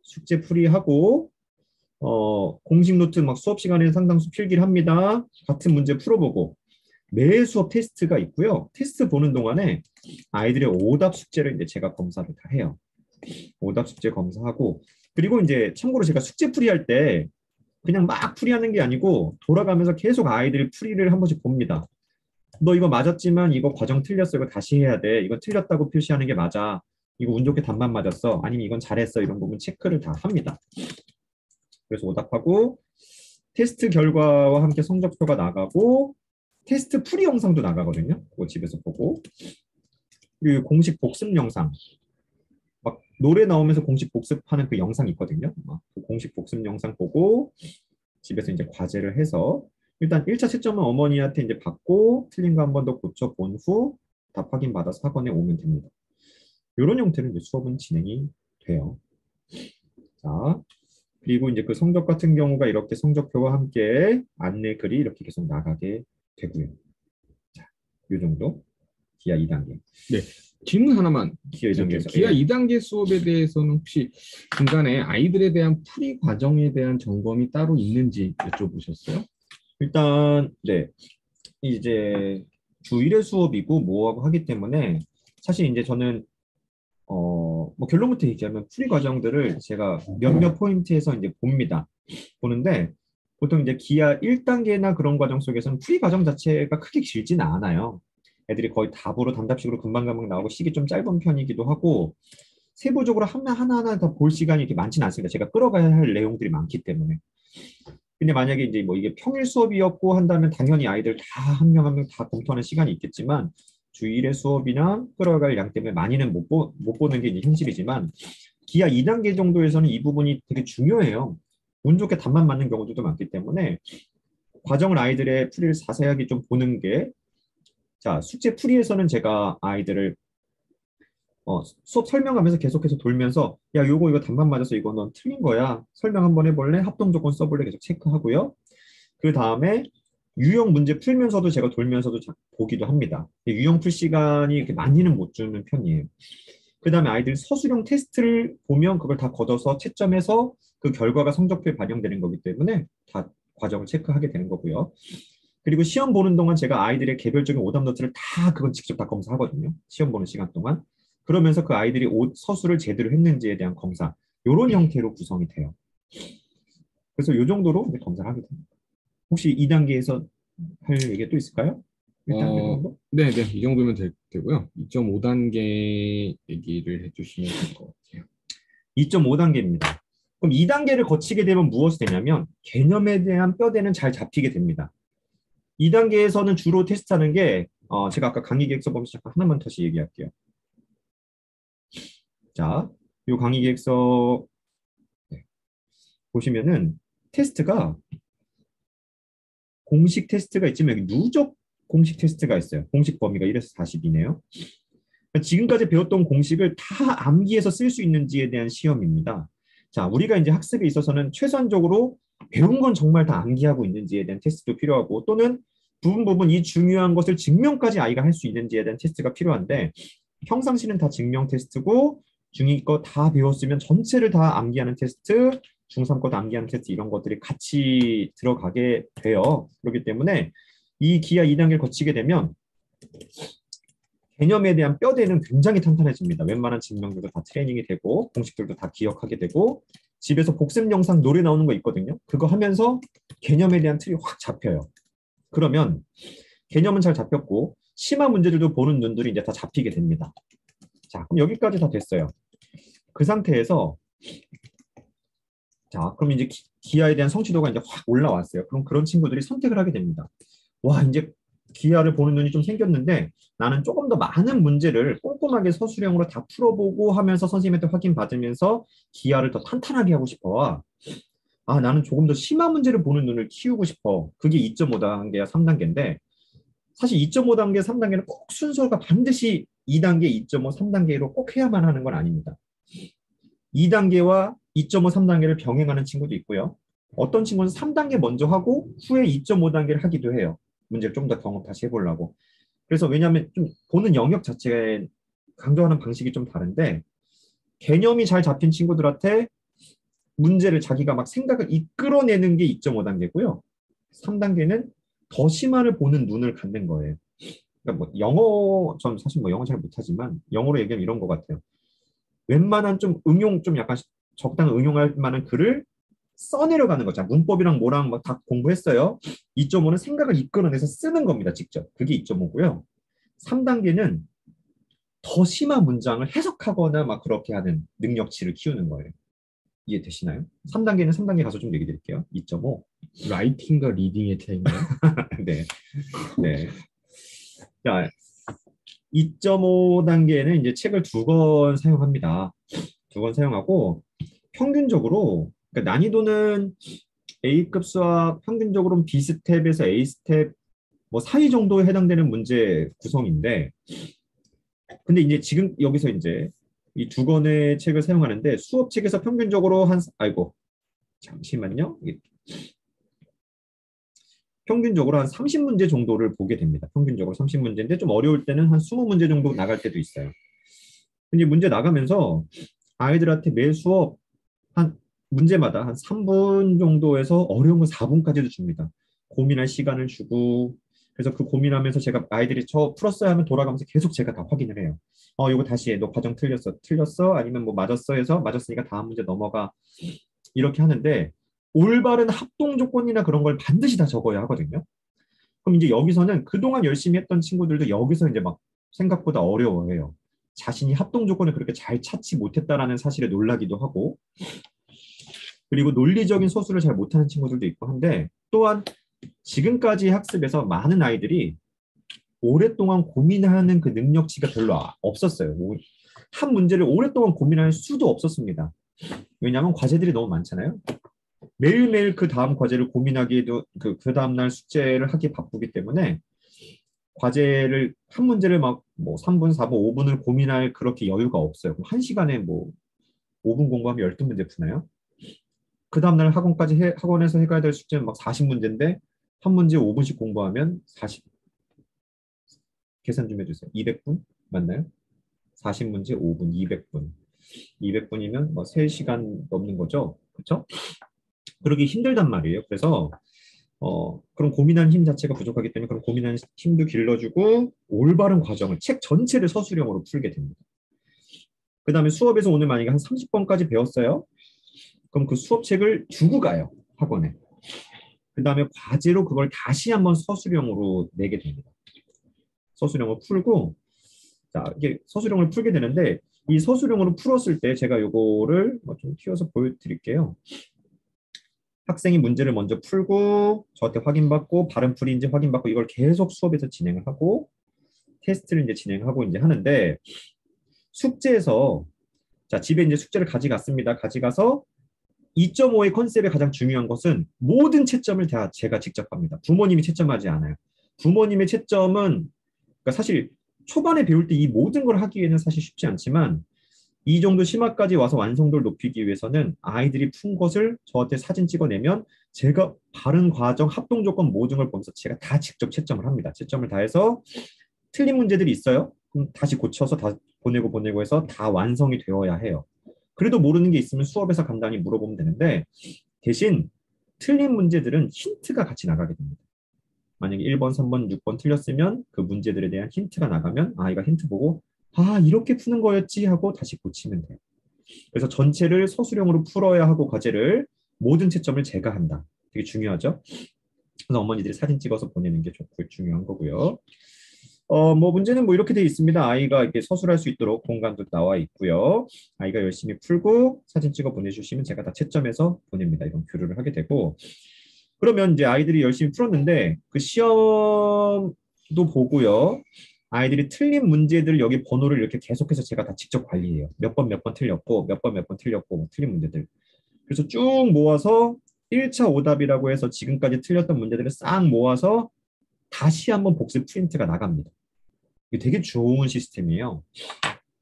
숙제 풀이하고 공식 노트 막 수업 시간에 상당수 필기를 합니다. 같은 문제 풀어보고 매 수업 테스트가 있고요. 테스트 보는 동안에 아이들의 오답 숙제를 이제 제가 검사를 다 해요. 오답 숙제 검사하고 그리고 이제 참고로 제가 숙제 풀이할 때 그냥 막 풀이하는 게 아니고 돌아가면서 계속 아이들이 풀이를 한 번씩 봅니다. 너 이거 맞았지만 이거 과정 틀렸어. 이거 다시 해야 돼. 이거 틀렸다고 표시하는 게 맞아. 이거 운 좋게 답만 맞았어. 아니면 이건 잘했어. 이런 부분 체크를 다 합니다. 그래서 오답하고 테스트 결과와 함께 성적표가 나가고 테스트 풀이 영상도 나가거든요. 그거 집에서 보고 그리고 공식 복습 영상 막 노래 나오면서 공식 복습하는 그 영상 있거든요. 그 공식 복습 영상 보고 집에서 이제 과제를 해서 일단 1차 채점은 어머니한테 이제 받고 틀린 거 한 번 더 고쳐본 후 답 확인 받아서 학원에 오면 됩니다. 이런 형태로 이제 수업은 진행이 돼요. 자, 그리고 이제 그 성적 같은 경우가 이렇게 성적표와 함께 안내 글이 이렇게 계속 나가게 되고요. 자, 이 정도 기하 2단계. 네. 질문 하나만. 기하 2단계에서 기하 2단계 수업에 대해서는 혹시 중간에 아이들에 대한 풀이 과정에 대한 점검이 따로 있는지 여쭤보셨어요? 일단 네 이제 주 1회 수업이고 뭐하고 하기 때문에 사실 이제 저는 뭐 결론부터 얘기하면 풀이 과정들을 제가 몇몇 포인트에서 이제 봅니다. 보는데 보통 이제 기하 1단계나 그런 과정 속에서는 풀이 과정 자체가 크게 길지는 않아요. 애들이 거의 답으로 단답식으로 금방금방 나오고 시기 좀 짧은 편이기도 하고 세부적으로 하나하나 다 볼 시간이 이렇게 많지는 않습니다. 제가 끌어가야 할 내용들이 많기 때문에. 근데 만약에 이제 뭐 이게 평일 수업이었고 한다면 당연히 아이들 다 한 명 한 명 다 검토하는 시간이 있겠지만 주 1회 수업이나 끌어갈 양 때문에 많이는 못 보는 게 이제 현실이지만 기하 2단계 정도에서는 이 부분이 되게 중요해요. 운 좋게 답만 맞는 경우들도 많기 때문에 과정을 아이들의 풀이를 자세하게 좀 보는 게 자, 숙제 풀이에서는 제가 아이들을 수업 설명하면서 계속해서 돌면서 야 요거 이거 답만 맞아서 이거 넌 틀린 거야. 설명 한번 해볼래? 합동 조건 써볼래? 계속 체크하고요. 그 다음에 유형 문제 풀면서도 제가 돌면서도 보기도 합니다. 유형 풀 시간이 이렇게 많이는 못 주는 편이에요. 그 다음에 아이들 서술형 테스트를 보면 그걸 다 걷어서 채점해서 그 결과가 성적표에 반영되는 거기 때문에 다 과정을 체크하게 되는 거고요. 그리고 시험 보는 동안 제가 아이들의 개별적인 오답 노트를 다 그건 직접 다 검사하거든요. 시험 보는 시간 동안. 그러면서 그 아이들이 서술을 제대로 했는지에 대한 검사. 이런 형태로 구성이 돼요. 그래서 이 정도로 이제 검사를 하게 됩니다. 혹시 2단계에서 할 얘기 또 있을까요? 1단계 정도? 네네. 이 정도면 되고요. 2.5단계 얘기를 해주시면 될 것 같아요. 2.5단계입니다. 그럼 2단계를 거치게 되면 무엇이 되냐면 개념에 대한 뼈대는 잘 잡히게 됩니다. 2단계에서는 주로 테스트하는 게 제가 아까 강의 계획서 보면 잠깐 하나만 다시 얘기할게요. 자, 이 강의 계획서 보시면은 테스트가 공식 테스트가 있지만 여기 누적 공식 테스트가 있어요. 공식 범위가 1에서 40이네요. 지금까지 배웠던 공식을 다 암기해서 쓸 수 있는지에 대한 시험입니다. 자, 우리가 이제 학습에 있어서는 최선적으로 배운 건 정말 다 암기하고 있는지에 대한 테스트도 필요하고 또는 부분 이 중요한 것을 증명까지 아이가 할 수 있는지에 대한 테스트가 필요한데 평상시는 다 증명 테스트고 중2 거 다 배웠으면 전체를 다 암기하는 테스트, 중3 거도 암기하는 테스트 이런 것들이 같이 들어가게 돼요. 그렇기 때문에 이 기하 2단계를 거치게 되면 개념에 대한 뼈대는 굉장히 탄탄해집니다. 웬만한 증명들도 다 트레이닝이 되고 공식들도 다 기억하게 되고 집에서 복습 영상 노래 나오는 거 있거든요. 그거 하면서 개념에 대한 틀이 확 잡혀요. 그러면 개념은 잘 잡혔고 심화 문제들도 보는 눈들이 이제 다 잡히게 됩니다. 자, 그럼 여기까지 다 됐어요. 그 상태에서 자, 그럼 이제 기하에 대한 성취도가 이제 확 올라왔어요. 그럼 그런 친구들이 선택을 하게 됩니다. 와, 이제 기하를 보는 눈이 좀 생겼는데 나는 조금 더 많은 문제를 꼼꼼하게 서술형으로 다 풀어보고 하면서 선생님한테 확인받으면서 기하를 더 탄탄하게 하고 싶어. 아, 나는 조금 더 심한 문제를 보는 눈을 키우고 싶어. 그게 2.5단계야 3단계인데 사실 2.5단계, 3단계는 꼭 순서가 반드시 2단계, 2.5, 3단계로 꼭 해야만 하는 건 아닙니다. 2단계와 2.5, 3단계를 병행하는 친구도 있고요. 어떤 친구는 3단계 먼저 하고 후에 2.5단계를 하기도 해요. 문제를 좀 더 경험 다시 해보려고. 그래서 왜냐하면 좀 보는 영역 자체에 강조하는 방식이 좀 다른데 개념이 잘 잡힌 친구들한테 문제를 자기가 막 생각을 이끌어내는 게 2.5단계고요. 3단계는 더 심한을 보는 눈을 갖는 거예요. 그러니까 뭐 영어, 전 사실 뭐 영어 잘 못하지만 영어로 얘기하면 이런 것 같아요. 웬만한 좀 응용, 좀 약간 적당히 응용할 만한 글을 써내려가는 거죠. 문법이랑 뭐랑 막 다 공부했어요. 2.5는 생각을 이끌어내서 쓰는 겁니다. 직접. 그게 2.5고요. 3단계는 더 심한 문장을 해석하거나 막 그렇게 하는 능력치를 키우는 거예요. 이해되시나요? 3단계는 3단계 가서 좀 얘기 드릴게요. 2.5. 라이팅과 리딩의 차이인가요? 네. 네. 자, 2.5단계는 이제 책을 2권 사용합니다. 2권 사용하고 평균적으로 그러니까 난이도는 A급 수학 평균적으로는 B스텝에서 A스텝 뭐 사이 정도에 해당되는 문제 구성인데 근데 이제 지금 여기서 이제 이 2권의 책을 사용하는데 수업책에서 평균적으로 아이고 잠시만요. 평균적으로 한 30문제 정도를 보게 됩니다. 평균적으로 30문제인데 좀 어려울 때는 한 20문제 정도 나갈 때도 있어요. 근데 문제 나가면서 아이들한테 매 수업 한 문제마다 한 3분 정도에서 어려운 건 4분까지도 줍니다. 고민할 시간을 주고 그래서 그 고민하면서 제가 아이들이 저 풀었어야 하면 돌아가면서 계속 제가 다 확인을 해요. 이거 다시 해. 너 과정 틀렸어? 아니면 뭐 맞았어? 해서 맞았으니까 다음 문제 넘어가. 이렇게 하는데 올바른 합동 조건이나 그런 걸 반드시 다 적어야 하거든요. 그럼 이제 여기서는 그동안 열심히 했던 친구들도 여기서 이제 막 생각보다 어려워해요. 자신이 합동 조건을 그렇게 잘 찾지 못했다라는 사실에 놀라기도 하고 그리고 논리적인 소수를 잘 못하는 친구들도 있고 한데 또한 지금까지 학습에서 많은 아이들이 오랫동안 고민하는 그 능력치가 별로 없었어요. 한 문제를 오랫동안 고민할 수도 없었습니다. 왜냐하면 과제들이 너무 많잖아요. 매일매일 그 다음 과제를 고민하기에도 그 다음날 숙제를 하기 바쁘기 때문에 과제를 한 문제를 막 뭐 3분, 4분, 5분을 고민할 그렇게 여유가 없어요. 그럼 1시간에 뭐 5분 공부하면 12문제 푸나요? 그 다음날 학원에서 해가야 될 숙제는 막 40문제인데 한 문제 5분씩 공부하면 40 계산 좀 해주세요. 200분 맞나요? 40문제 5분 200분 200분이면 뭐 3시간 넘는 거죠. 그렇죠? 그러기 힘들단 말이에요. 그래서 그런 고민하는 힘 자체가 부족하기 때문에 그런 고민하는 힘도 길러주고 올바른 과정을 책 전체를 서술형으로 풀게 됩니다. 그 다음에 수업에서 오늘 만약에 한 30번까지 배웠어요. 그럼 그 수업책을 주고 가요. 학원에. 그 다음에 과제로 그걸 다시 한번 서술형으로 내게 됩니다. 서술형을 풀고, 자, 이게 서술형을 풀게 되는데, 이 서술형으로 풀었을 때 제가 요거를 좀 띄워서 보여드릴게요. 학생이 문제를 먼저 풀고, 저한테 확인받고, 발음 풀이인지 확인받고, 이걸 계속 수업에서 진행을 하고, 테스트를 이제 진행하고 이제 하는데, 숙제에서, 자, 집에 이제 숙제를 가져갔습니다. 가져가서 2.5의 컨셉의 가장 중요한 것은 모든 채점을 다 제가 직접 합니다. 부모님이 채점하지 않아요. 부모님의 채점은 그러니까 사실 초반에 배울 때 이 모든 걸 하기에는 사실 쉽지 않지만 이 정도 심화까지 와서 완성도를 높이기 위해서는 아이들이 푼 것을 저한테 사진 찍어내면 제가 바른 과정, 합동 조건 모든 걸 보면서 제가 다 직접 채점을 합니다. 채점을 다 해서 틀린 문제들이 있어요. 그럼 다시 고쳐서 다 보내고 해서 다 완성이 되어야 해요. 그래도 모르는 게 있으면 수업에서 간단히 물어보면 되는데 대신 틀린 문제들은 힌트가 같이 나가게 됩니다. 만약에 1번, 3번, 6번 틀렸으면 그 문제들에 대한 힌트가 나가면 아이가 힌트 보고 아 이렇게 푸는 거였지 하고 다시 고치면 돼요. 그래서 전체를 서술형으로 풀어야 하고 과제를 모든 채점을 제가 한다. 되게 중요하죠. 그래서 어머니들이 사진 찍어서 보내는 게 좋고 중요한 거고요. 뭐 문제는 뭐 이렇게 돼 있습니다. 아이가 이렇게 서술할 수 있도록 공간도 나와 있고요. 아이가 열심히 풀고 사진 찍어 보내주시면 제가 다 채점해서 보냅니다. 이런 교류를 하게 되고 그러면 이제 아이들이 열심히 풀었는데 그 시험도 보고요. 아이들이 틀린 문제들 여기 번호를 이렇게 계속해서 제가 다 직접 관리해요. 몇 번 틀렸고 몇 번 틀렸고 뭐 틀린 문제들. 그래서 쭉 모아서 1차 오답이라고 해서 지금까지 틀렸던 문제들을 싹 모아서 다시 한번 복습 프린트가 나갑니다. 이게 되게 좋은 시스템이에요.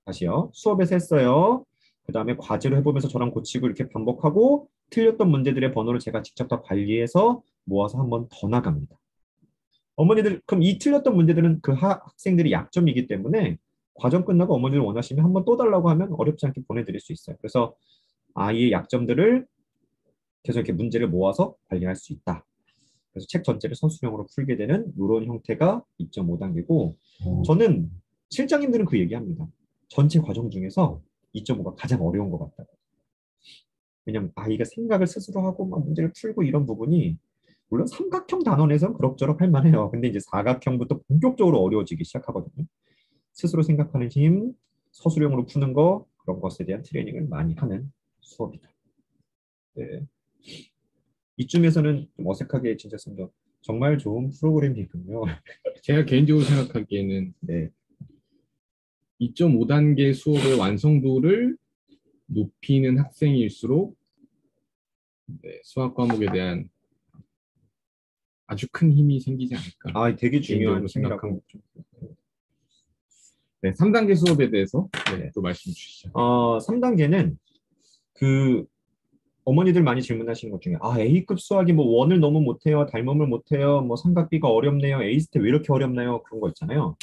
다시요. 수업에서 했어요. 그 다음에 과제로 해보면서 저랑 고치고 이렇게 반복하고 틀렸던 문제들의 번호를 제가 직접 다 관리해서 모아서 한 번 더 나갑니다. 어머니들, 그럼 이 틀렸던 문제들은 그 학생들이 약점이기 때문에 과정 끝나고 어머니들 원하시면 한 번 또 달라고 하면 어렵지 않게 보내드릴 수 있어요. 그래서 아이의 약점들을 계속 이렇게 문제를 모아서 관리할 수 있다. 그래서 책 전체를 선수형으로 풀게 되는 이런 형태가 2.5단계고 저는 실장님들은 그 얘기합니다. 전체 과정 중에서 2.5가 가장 어려운 것 같다. 왜냐면 아이가 생각을 스스로 하고 막 문제를 풀고 이런 부분이 물론 삼각형 단원에서는 그럭저럭 할 만해요. 근데 이제 사각형부터 본격적으로 어려워지기 시작하거든요. 스스로 생각하는 힘, 서술형으로 푸는 거 그런 것에 대한 트레이닝을 많이 하는 수업이다. 네. 이쯤에서는 좀 어색하게 진짜 정말 좋은 프로그램이군요. 제가 개인적으로 생각하기에는 네. 2.5단계 수업의 완성도를 높이는 학생일수록 수학 과목에 대한 아주 큰 힘이 생기지 않을까. 아, 되게 중요한 개인적으로 생각합니다. 힘이라고. 네, 3단계 수업에 대해서 또 말씀 주시죠. 3단계는 그 어머니들 많이 질문하시는 것 중에 A급 수학이 뭐 원을 너무 못해요, 닮음을 못해요, 뭐 삼각비가 어렵네요, A스텝 왜 이렇게 어렵나요? 그런 거 있잖아요.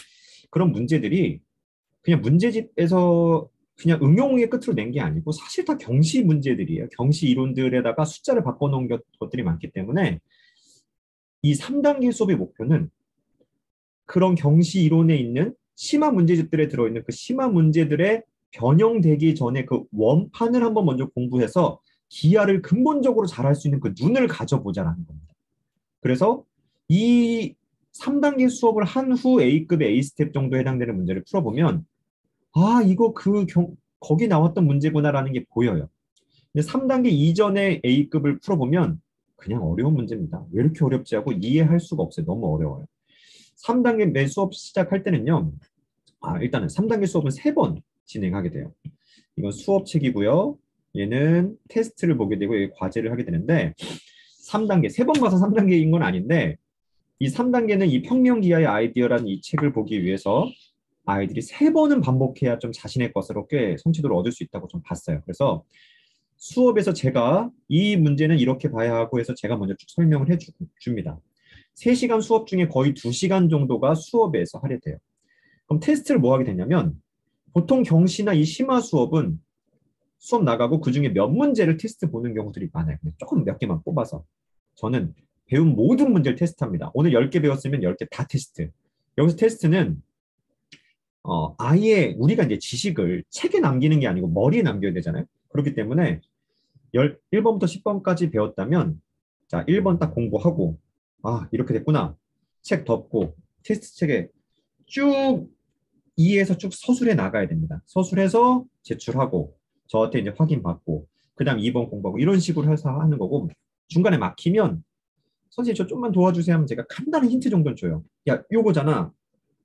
그런 문제들이 그냥 문제집에서 그냥 응용의 끝으로 낸 게 아니고 사실 다 경시 문제들이에요. 경시 이론들에다가 숫자를 바꿔놓은 것들이 많기 때문에 이 3단계 수업의 목표는 그런 경시 이론에 있는 심화 문제집들에 들어있는 그 심화 문제들의 변형되기 전에 그 원판을 한번 먼저 공부해서 기하를 근본적으로 잘할 수 있는 그 눈을 가져보자라는 겁니다. 그래서 이 3단계 수업을 한 후 A급 A 스텝 정도 해당되는 문제를 풀어보면 이거 거기 나왔던 문제구나라는 게 보여요. 근데 3단계 이전에 A급을 풀어보면 그냥 어려운 문제입니다. 왜 이렇게 어렵지 하고 이해할 수가 없어요. 너무 어려워요. 3단계 매 수업 시작할 때는요. 일단은 3단계 수업은 3번 진행하게 돼요. 이건 수업책이고요. 얘는 테스트를 보게 되고 여기 과제를 하게 되는데 3단계, 3번 봐서 3단계인 건 아닌데 이 3단계는 이 평면기하의 아이디어라는 이 책을 보기 위해서 아이들이 3번은 반복해야 좀 자신의 것으로 꽤 성취도를 얻을 수 있다고 좀 봤어요. 그래서 수업에서 제가 이 문제는 이렇게 봐야 하고 해서 제가 먼저 쭉 설명을 해줍니다. 3시간 수업 중에 거의 2시간 정도가 수업에서 하게 돼요. 그럼 테스트를 뭐 하게 되냐면 보통 경시나 이 심화 수업은 수업 나가고 그중에 몇 문제를 테스트 보는 경우들이 많아요. 조금 몇 개만 뽑아서. 저는 배운 모든 문제를 테스트합니다. 오늘 10개 배웠으면 10개 다 테스트. 여기서 테스트는 아예 우리가 이제 지식을 책에 남기는 게 아니고 머리에 남겨야 되잖아요. 그렇기 때문에 1번부터 10번까지 배웠다면, 자, 1번 딱 공부하고, 아, 이렇게 됐구나. 책 덮고, 테스트 책에 쭉 2에서 쭉 서술해 나가야 됩니다. 서술해서 제출하고, 저한테 이제 확인받고, 그 다음 2번 공부하고, 이런 식으로 해서 하는 거고, 중간에 막히면, 선생님 저 좀만 도와주세요 하면 제가 간단한 힌트 정도는 줘요. 야, 요거잖아.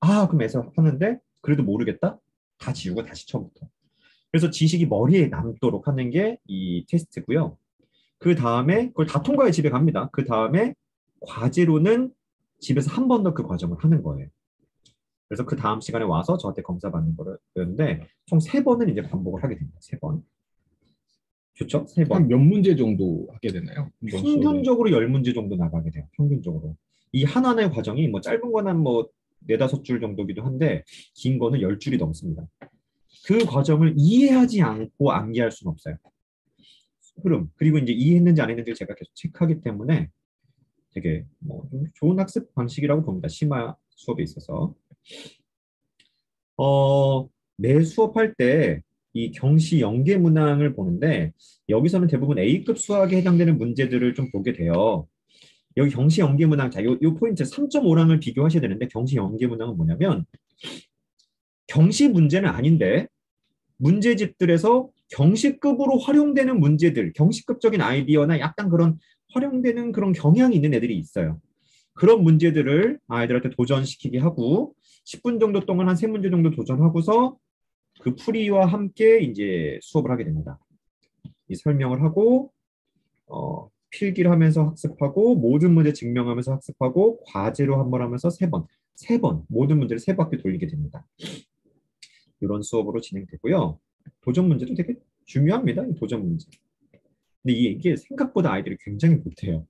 아, 그럼 해서 하는데, 그래도 모르겠다? 다 지우고 다시 처음부터. 그래서 지식이 머리에 남도록 하는 게 이 테스트고요. 그 다음에 그걸 다 통과해 집에 갑니다. 그 다음에 과제로는 집에서 한 번 더 그 과정을 하는 거예요. 그래서 그 다음 시간에 와서 저한테 검사 받는 거였는데 총 세 번은 이제 반복을 하게 됩니다. 세 번. 좋죠? 세 한 번. 몇 문제 정도 하게 되나요? 한번 수업에. 평균적으로 10문제 정도 나가게 돼요. 평균적으로. 이 하나의 과정이 뭐 짧은 거는 뭐 네다섯 줄 정도기도 한데 긴 거는 10줄이 넘습니다. 그 과정을 이해하지 않고 암기할 수는 없어요. 흐름. 그리고 이제 이해했는지 안 했는지 제가 계속 체크하기 때문에 되게 뭐좀 좋은 학습 방식이라고 봅니다. 심화 수업에 있어서. 어, 매 수업할 때 이 경시 연계 문항을 보는데 여기서는 대부분 A급 수학에 해당되는 문제들을 좀 보게 돼요. 여기 경시 연계 문항, 자, 요 포인트 3.5랑을 비교하셔야 되는데 경시 연계 문항은 뭐냐면 경시 문제는 아닌데 문제집들에서 경시급으로 활용되는 문제들, 경시급적인 아이디어나 약간 그런 활용되는 그런 경향이 있는 애들이 있어요. 그런 문제들을 아이들한테 도전시키게 하고 10분 정도 동안 한 3문제 정도 도전하고서 그 풀이와 함께 이제 수업을 하게 됩니다. 이 설명을 하고 필기를 하면서 학습하고 모든 문제 증명하면서 학습하고 과제로 한 번 하면서 세 번 모든 문제를 3바퀴 돌리게 됩니다. 이런 수업으로 진행되고요. 도전 문제도 되게 중요합니다. 이 도전 문제. 근데 이게 생각보다 아이들이 굉장히 못해요.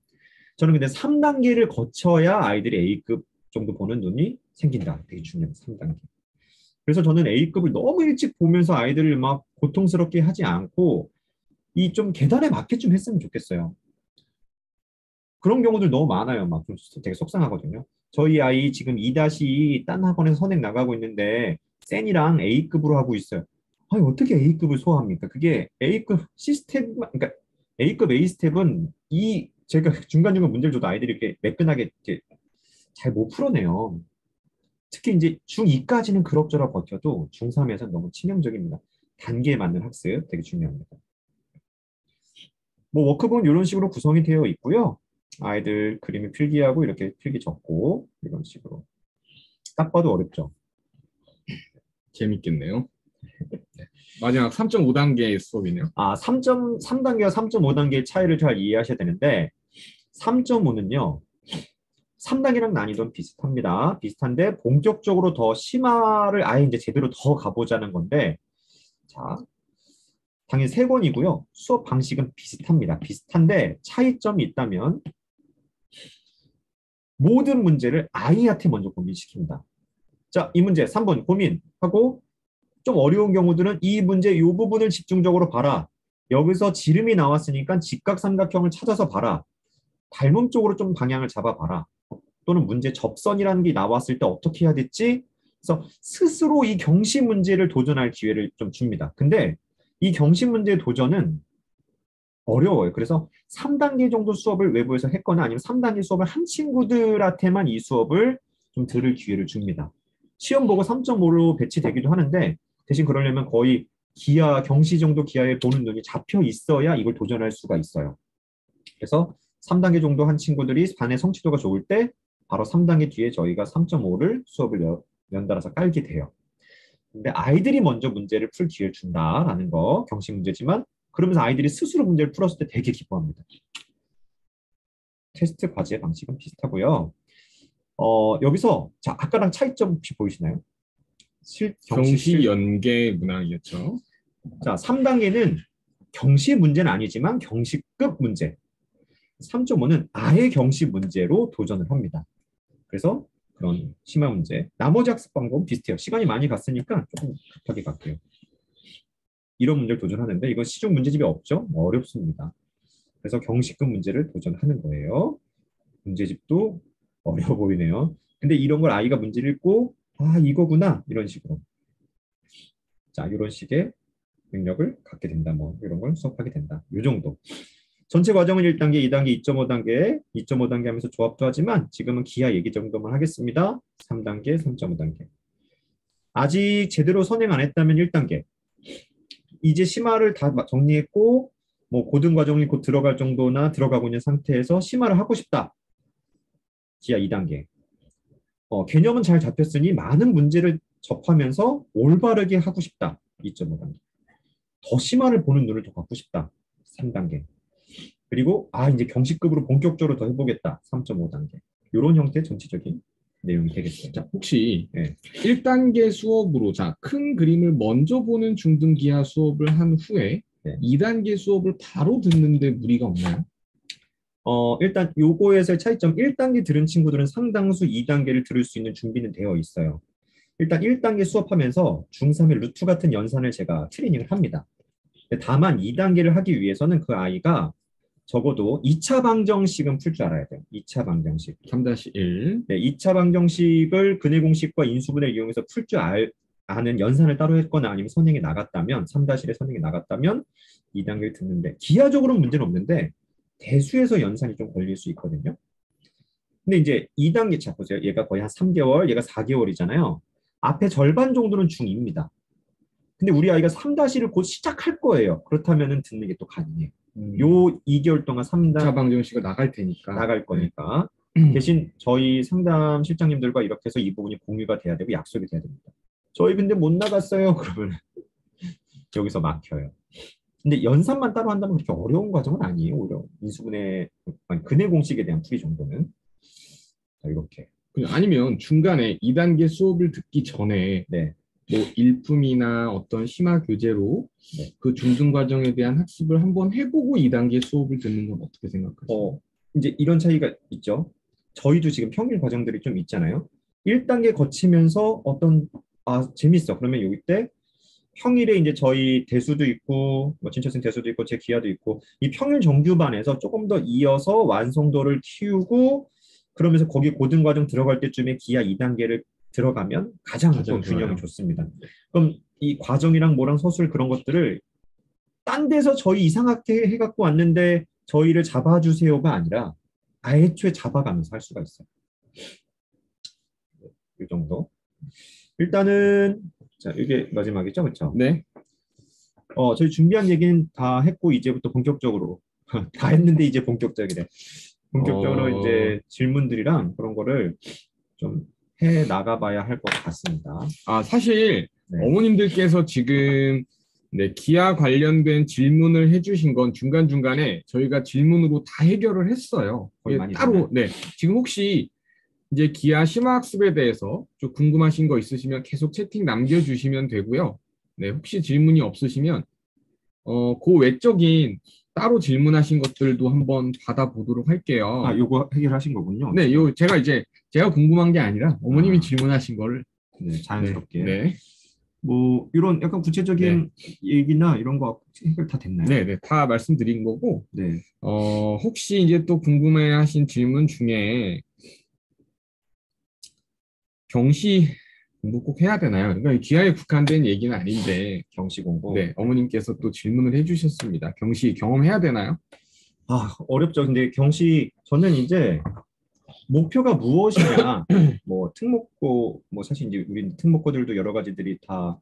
저는 근데 3단계를 거쳐야 아이들이 A급 정도 보는 눈이 생긴다. 되게 중요합니다. 3단계. 그래서 저는 A급을 너무 일찍 보면서 아이들을 막 고통스럽게 하지 않고 이 좀 계단에 맞게 좀 했으면 좋겠어요. 그런 경우들 너무 많아요. 막 좀 되게 속상하거든요. 저희 아이 지금 2-2 딴 학원에서 선행 나가고 있는데 센이랑 A급으로 하고 있어요. 아니 어떻게 A급을 소화합니까? 그게 A급 시스템, 그러니까 A급 A 스텝은 이 제가 중간중간 문제를 줘도 아이들이 이렇게 매끈하게 이렇게 잘 못 풀어내요. 특히 이제 중2까지는 그럭저럭 버텨도 중3에서는 너무 치명적입니다. 단계에 맞는 학습 되게 중요합니다. 뭐 워크북은 이런 식으로 구성이 되어 있고요. 아이들 그림을 필기하고 이렇게 필기 적고 이런 식으로. 딱 봐도 어렵죠. 재밌겠네요. 네. 마지막 3.5단계 수업이네요. 3단계와 3.5단계의 차이를 잘 이해하셔야 되는데 3.5는요. 3단계랑 난이도는 비슷합니다. 비슷한데 본격적으로 더 심화를 아예 이제 제대로 더 가보자는 건데 자, 당연히 3권이고요. 수업 방식은 비슷합니다. 비슷한데 차이점이 있다면 모든 문제를 아이한테 먼저 고민시킵니다. 자, 이 문제 3번 고민하고 좀 어려운 경우들은 이 문제 이 부분을 집중적으로 봐라. 여기서 지름이 나왔으니까 직각삼각형을 찾아서 봐라. 닮음 쪽으로 좀 방향을 잡아봐라. 또는 문제 접선이라는 게 나왔을 때 어떻게 해야 될지 그래서 스스로 이 경시 문제를 도전할 기회를 좀 줍니다. 근데 이 경시 문제 도전은 어려워요. 그래서 3단계 정도 수업을 외부에서 했거나 아니면 3단계 수업을 한 친구들한테만 이 수업을 좀 들을 기회를 줍니다. 시험 보고 3.5로 배치되기도 하는데 대신 그러려면 거의 기하, 경시 정도 기하에 보는 눈이 잡혀 있어야 이걸 도전할 수가 있어요. 그래서 3단계 정도 한 친구들이 반의 성취도가 좋을 때 바로 3단계 뒤에 저희가 3.5를 수업을 연달아서 깔게 돼요. 근데 아이들이 먼저 문제를 풀 기회를 준다라는 거 경시 문제지만 그러면서 아이들이 스스로 문제를 풀었을 때 되게 기뻐합니다. 테스트 과제 방식은 비슷하고요. 여기서 자 아까랑 차이점 혹시 보이시나요? 경시 연계 문항이었죠. 자 3단계는 경시 문제는 아니지만 경시급 문제. 3.5는 아예 경시 문제로 도전을 합니다. 그래서 그런 심화 문제. 나머지 학습 방법은 비슷해요. 시간이 많이 갔으니까 조금 급하게 갈게요. 이런 문제를 도전하는데 이건 시중 문제집이 없죠? 어렵습니다. 그래서 경시급 문제를 도전하는 거예요. 문제집도 어려워 보이네요. 근데 이런 걸 아이가 문제를 읽고 아 이거구나 이런 식으로 자, 이런 식의 능력을 갖게 된다. 뭐 이런 걸 수업하게 된다. 이 정도. 전체 과정은 1단계, 2단계, 2.5단계, 2.5단계 하면서 조합도 하지만 지금은 기하 얘기 정도만 하겠습니다. 3단계, 3.5단계. 아직 제대로 선행 안 했다면 1단계. 이제 심화를 다 정리했고 뭐 고등 과정이 곧 들어갈 정도나 들어가고 있는 상태에서 심화를 하고 싶다. 기하 2단계. 개념은 잘 잡혔으니 많은 문제를 접하면서 올바르게 하고 싶다. 2.5단계. 더 심화를 보는 눈을 더 갖고 싶다. 3단계. 그리고 이제 경시급으로 본격적으로 더 해보겠다. 3.5단계. 이런 형태의 전체적인 내용이 되겠어요. 자, 혹시 네. 1단계 수업으로 큰 그림을 먼저 보는 중등기하 수업을 한 후에 네. 2단계 수업을 바로 듣는데 무리가 없나요? 일단 요거에서의 차이점 1단계 들은 친구들은 상당수 2단계를 들을 수 있는 준비는 되어 있어요. 일단 1단계 수업하면서 중3의 루트 같은 연산을 제가 트레이닝을 합니다. 다만 2단계를 하기 위해서는 그 아이가 적어도 2차 방정식은 풀 줄 알아야 돼요. 2차 방정식. 3-1. 네, 2차 방정식을 근해 공식과 인수분해를 이용해서 풀 줄 아는 연산을 따로 했거나 아니면 선행에 나갔다면 3-1에 선행에 나갔다면 2단계를 듣는데 기하적으로는 문제는 없는데 대수에서 연산이 좀 걸릴 수 있거든요. 근데 이제 2단계 차 보세요. 얘가 거의 한 3개월, 얘가 4개월이잖아요. 앞에 절반 정도는 중2입니다. 근데 우리 아이가 3-1을 곧 시작할 거예요. 그렇다면 듣는 게 또 가능해요. 요 2개월 동안 2차 방정식을 나갈 테니까. 나갈 거니까. 대신 저희 상담 실장님들과 이렇게 해서 이 부분이 공유가 돼야 되고 약속이 돼야 됩니다. 저희 근데 못 나갔어요. 그러면 여기서 막혀요. 근데 연산만 따로 한다면 그렇게 어려운 과정은 아니에요. 오히려 인수분해, 근해 공식에 대한 풀이 정도는. 자, 이렇게. 아니면 중간에 2단계 수업을 듣기 전에 네. 뭐 일품이나 어떤 심화 교재로 네. 그 중등 과정에 대한 학습을 한번 해보고 2단계 수업을 듣는 건 어떻게 생각하세요? 이제 이런 차이가 있죠. 저희도 지금 평일 과정들이 좀 있잖아요. 1단계 거치면서 재밌어. 그러면 여기 때 평일에 이제 저희 대수도 있고, 뭐 진철생 대수도 있고, 제 기하도 있고, 이 평일 정규반에서 조금 더 이어서 완성도를 키우고, 그러면서 거기 고등과정 들어갈 때쯤에 기하 2단계를 들어가면 가장 또 균형이 좋아요. 좋습니다. 그럼 이 과정이랑 뭐랑 서술 그런 것들을 딴 데서 저희 이상하게 해갖고 왔는데 저희를 잡아주세요가 아니라 애초에 잡아가면서 할 수가 있어요. 이 정도. 일단은 자, 이게 마지막이죠, 그렇죠? 네. 저희 준비한 얘기는 다 했고 이제부터 본격적으로 다 했는데 이제 본격적이래. 본격적으로 이제 질문들이랑 그런 거를 좀 해 나가봐야 할 것 같습니다. 사실 네. 어머님들께서 지금 기하 관련된 질문을 해주신 건 중간중간에 저희가 질문으로 다 해결을 했어요. 거의 많이 따로, 지금 혹시 이제 기하 심화학습에 대해서 좀 궁금하신 거 있으시면 계속 채팅 남겨주시면 되고요. 네, 혹시 질문이 없으시면 그 외적인 따로 질문하신 것들도 한번 받아보도록 할게요. 요거 해결하신 거군요. 네, 제가 궁금한 게 아니라 어머님이 질문하신 거를 자연스럽게. 네. 뭐 이런 약간 구체적인 얘기나 이런 거 해결 다 됐나요? 네, 다 말씀드린 거고. 네. 혹시 이제 또 궁금해하신 질문 중에 경시 공부 꼭 해야 되나요? 그러니까 기하에 국한된 얘기는 아닌데 경시 공부. 네, 어머님께서 또 질문을 해주셨습니다. 경시 경험해야 되나요? 어렵죠. 근데 경시 저는 이제 목표가 무엇이냐, 뭐 특목고, 뭐 사실 이제 우리 특목고들도 여러 가지들이 다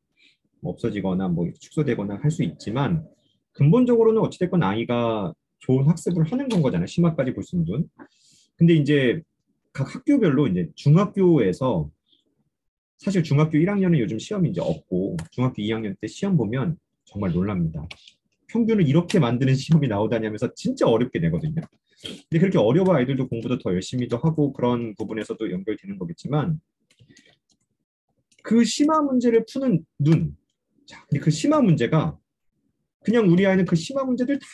없어지거나 뭐 축소되거나 할 수 있지만 근본적으로는 어찌됐건 아이가 좋은 학습을 하는 건 거잖아요. 심화까지 볼 수 있는 분. 근데 이제 각 학교별로 이제 중학교에서 사실 중학교 1학년은 요즘 시험이 이제 없고 중학교 2학년 때 시험 보면 정말 놀랍니다. 평균을 이렇게 만드는 시험이 나오다냐면서 진짜 어렵게 내거든요. 근데 그렇게 어려워 아이들도 공부도 더 열심히도 하고 그런 부분에서도 연결되는 거겠지만 그 심화 문제를 푸는 눈. 자, 근데 그 심화 문제가 그냥 우리 아이는 그 심화 문제들 다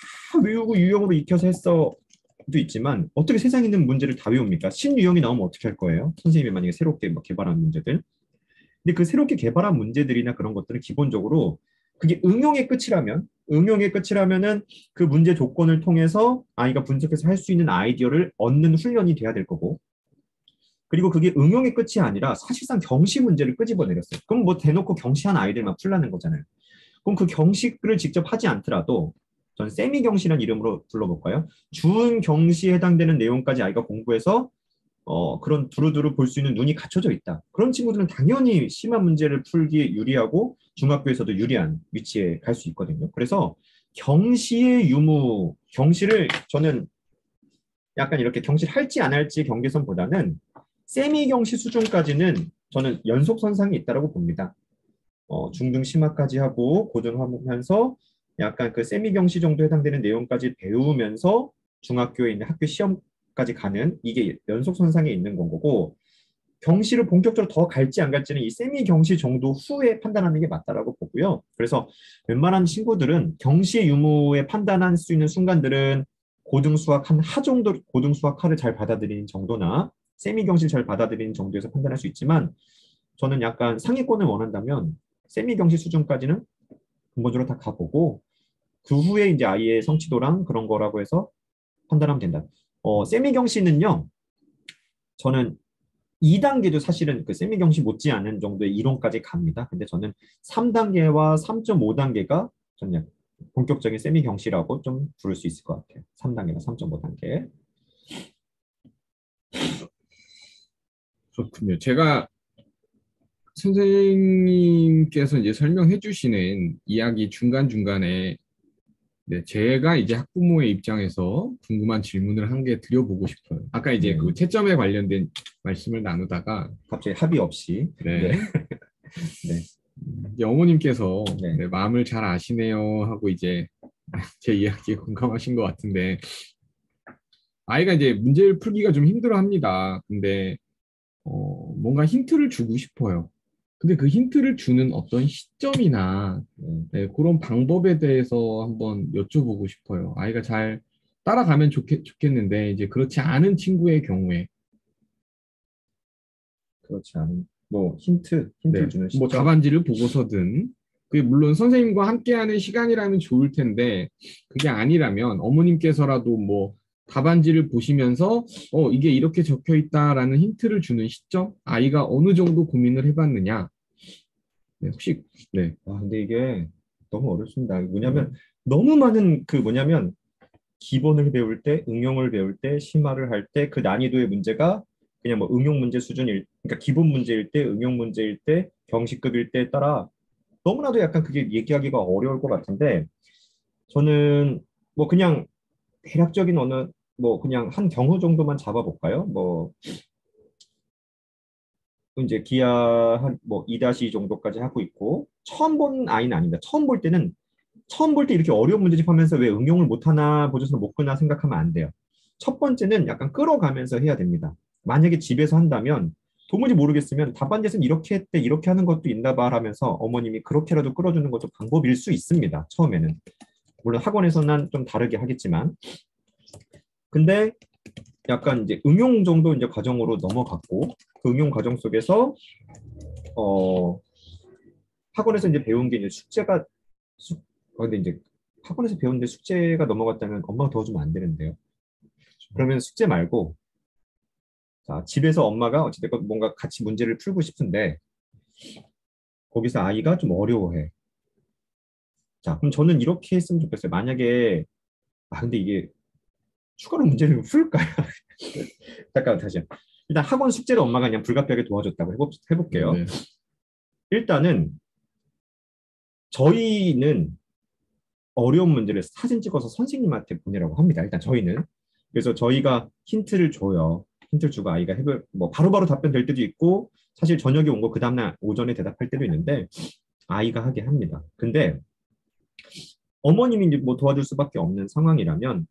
외우고 유형으로 익혀서 했어도 있지만 어떻게 세상에 있는 문제를 다 외웁니까? 신유형이 나오면 어떻게 할 거예요? 선생님이 만약에 새롭게 뭐 개발한 문제들. 근데 그 새롭게 개발한 문제들이나 그런 것들은 기본적으로 그게 응용의 끝이라면은 그 문제 조건을 통해서 아이가 분석해서 할 수 있는 아이디어를 얻는 훈련이 돼야 될 거고 그리고 그게 응용의 끝이 아니라 사실상 경시 문제를 끄집어내렸어요. 그럼 뭐 대놓고 경시한 아이들만 풀라는 거잖아요. 그럼 그 경시를 직접 하지 않더라도 전 세미 경시라는 이름으로 불러볼까요? 준 경시에 해당되는 내용까지 아이가 공부해서 그런 두루두루 볼 수 있는 눈이 갖춰져 있다. 그런 친구들은 당연히 심한 문제를 풀기에 유리하고 중학교에서도 유리한 위치에 갈 수 있거든요. 그래서 경시의 유무, 경시를 저는 약간 이렇게 경시를 할지 안 할지 경계선보다는 세미 경시 수준까지는 저는 연속선상이 있다고 봅니다. 중등 심화까지 하고 고등하면서 약간 그 세미 경시 정도 해당되는 내용까지 배우면서 중학교에 있는 학교 시험까지 가는 이게 연속선상에 있는 건 거고 경시를 본격적으로 더 갈지 안 갈지는 이 세미 경시 정도 후에 판단하는 게 맞다라고 보고요. 그래서 웬만한 친구들은 경시 유무에 판단할 수 있는 순간들은 고등 수학 한 하 정도, 고등 수학 하를 잘 받아들이는 정도나 세미 경시를 잘 받아들이는 정도에서 판단할 수 있지만 저는 약간 상위권을 원한다면 세미 경시 수준까지는 근본적으로 다 가보고 그 후에 이제 아이의 성취도랑 그런 거라고 해서 판단하면 된다. 세미 경시는요, 저는 2단계도 사실은 그 세미 경시 못지않은 정도의 이론까지 갑니다. 근데 저는 3단계와 3.5단계가 저는 본격적인 세미 경시라고 좀 부를 수 있을 것 같아요. 3단계나 3.5단계. 그렇군요. 제가 선생님께서 이제 설명해 주시는 이야기 중간중간에 네, 제가 이제 학부모의 입장에서 궁금한 질문을 한 개 드려보고 싶어요. 아까 이제 그 채점에 관련된 말씀을 나누다가 갑자기 합의 없이. 네. 네. 이제 어머님께서 네. 네, 마음을 잘 아시네요 하고 이제 제 이야기에 공감하신 것 같은데 아이가 이제 문제를 풀기가 좀 힘들어합니다. 근데 뭔가 힌트를 주고 싶어요. 근데 그 힌트를 주는 어떤 시점이나 네, 그런 방법에 대해서 한번 여쭤보고 싶어요. 아이가 잘 따라가면 좋겠는데 이제 그렇지 않은 친구의 경우에 그렇지 않은 뭐 힌트를 네, 주는 뭐 시점. 답안지를 보고서든 그게 물론 선생님과 함께하는 시간이라면 좋을 텐데 그게 아니라면 어머님께서라도 뭐 답안지를 보시면서 이게 이렇게 적혀 있다라는 힌트를 주는 시점 아이가 어느 정도 고민을 해봤느냐 네, 혹시 네. 근데 이게 너무 어렵습니다. 뭐냐면 너무 많은 그 뭐냐면 기본을 배울 때, 응용을 배울 때, 심화를 할 때 그 난이도의 문제가 그냥 뭐 응용 문제 수준일, 그러니까 기본 문제일 때, 응용 문제일 때, 경시급일 때에 따라 너무나도 약간 그게 얘기하기가 어려울 것 같은데 저는 뭐 그냥 대략적인 어느 뭐 그냥 한 경우 정도만 잡아볼까요? 뭐 이제 기하 한뭐 2-2 정도까지 하고 있고 처음 본 아이는 아닙니다. 처음 볼 때 이렇게 어려운 문제집 하면서 왜 응용을 못하나 보조선을 못 끄나 생각하면 안 돼요. 첫 번째는 약간 끌어가면서 해야 됩니다. 만약에 집에서 한다면 도무지 모르겠으면 답안지에서는 이렇게 했대 이렇게 하는 것도 있나 봐 하면서 어머님이 그렇게라도 끌어주는 것도 방법일 수 있습니다. 처음에는. 물론 학원에서는 좀 다르게 하겠지만 근데 약간 이제 응용 정도 이제 과정으로 넘어갔고 그 응용 과정 속에서 어 학원에서 이제 배운 게 이제 숙제가 근데 이제 학원에서 배우는데 숙제가 넘어갔다면 엄마가 도와주면 안 되는데요. 그러면 숙제 말고 자 집에서 엄마가 어찌됐건 뭔가 같이 문제를 풀고 싶은데 거기서 아이가 좀 어려워해. 자 그럼 저는 이렇게 했으면 좋겠어요. 만약에 근데 이게 추가로 문제를 풀까요? 잠깐 다시요. 일단 학원 숙제를 엄마가 그냥 불가피하게 도와줬다고 해볼게요. 네. 일단은 저희는 어려운 문제를 사진 찍어서 선생님한테 보내라고 합니다. 일단 저희는. 그래서 저희가 힌트를 줘요. 힌트를 주고 아이가 해볼, 뭐 바로바로 답변 될 때도 있고, 사실 저녁에 온 거 그 다음날 오전에 대답할 때도 있는데, 아이가 하게 합니다. 근데 어머님이 이제 뭐 도와줄 수밖에 없는 상황이라면,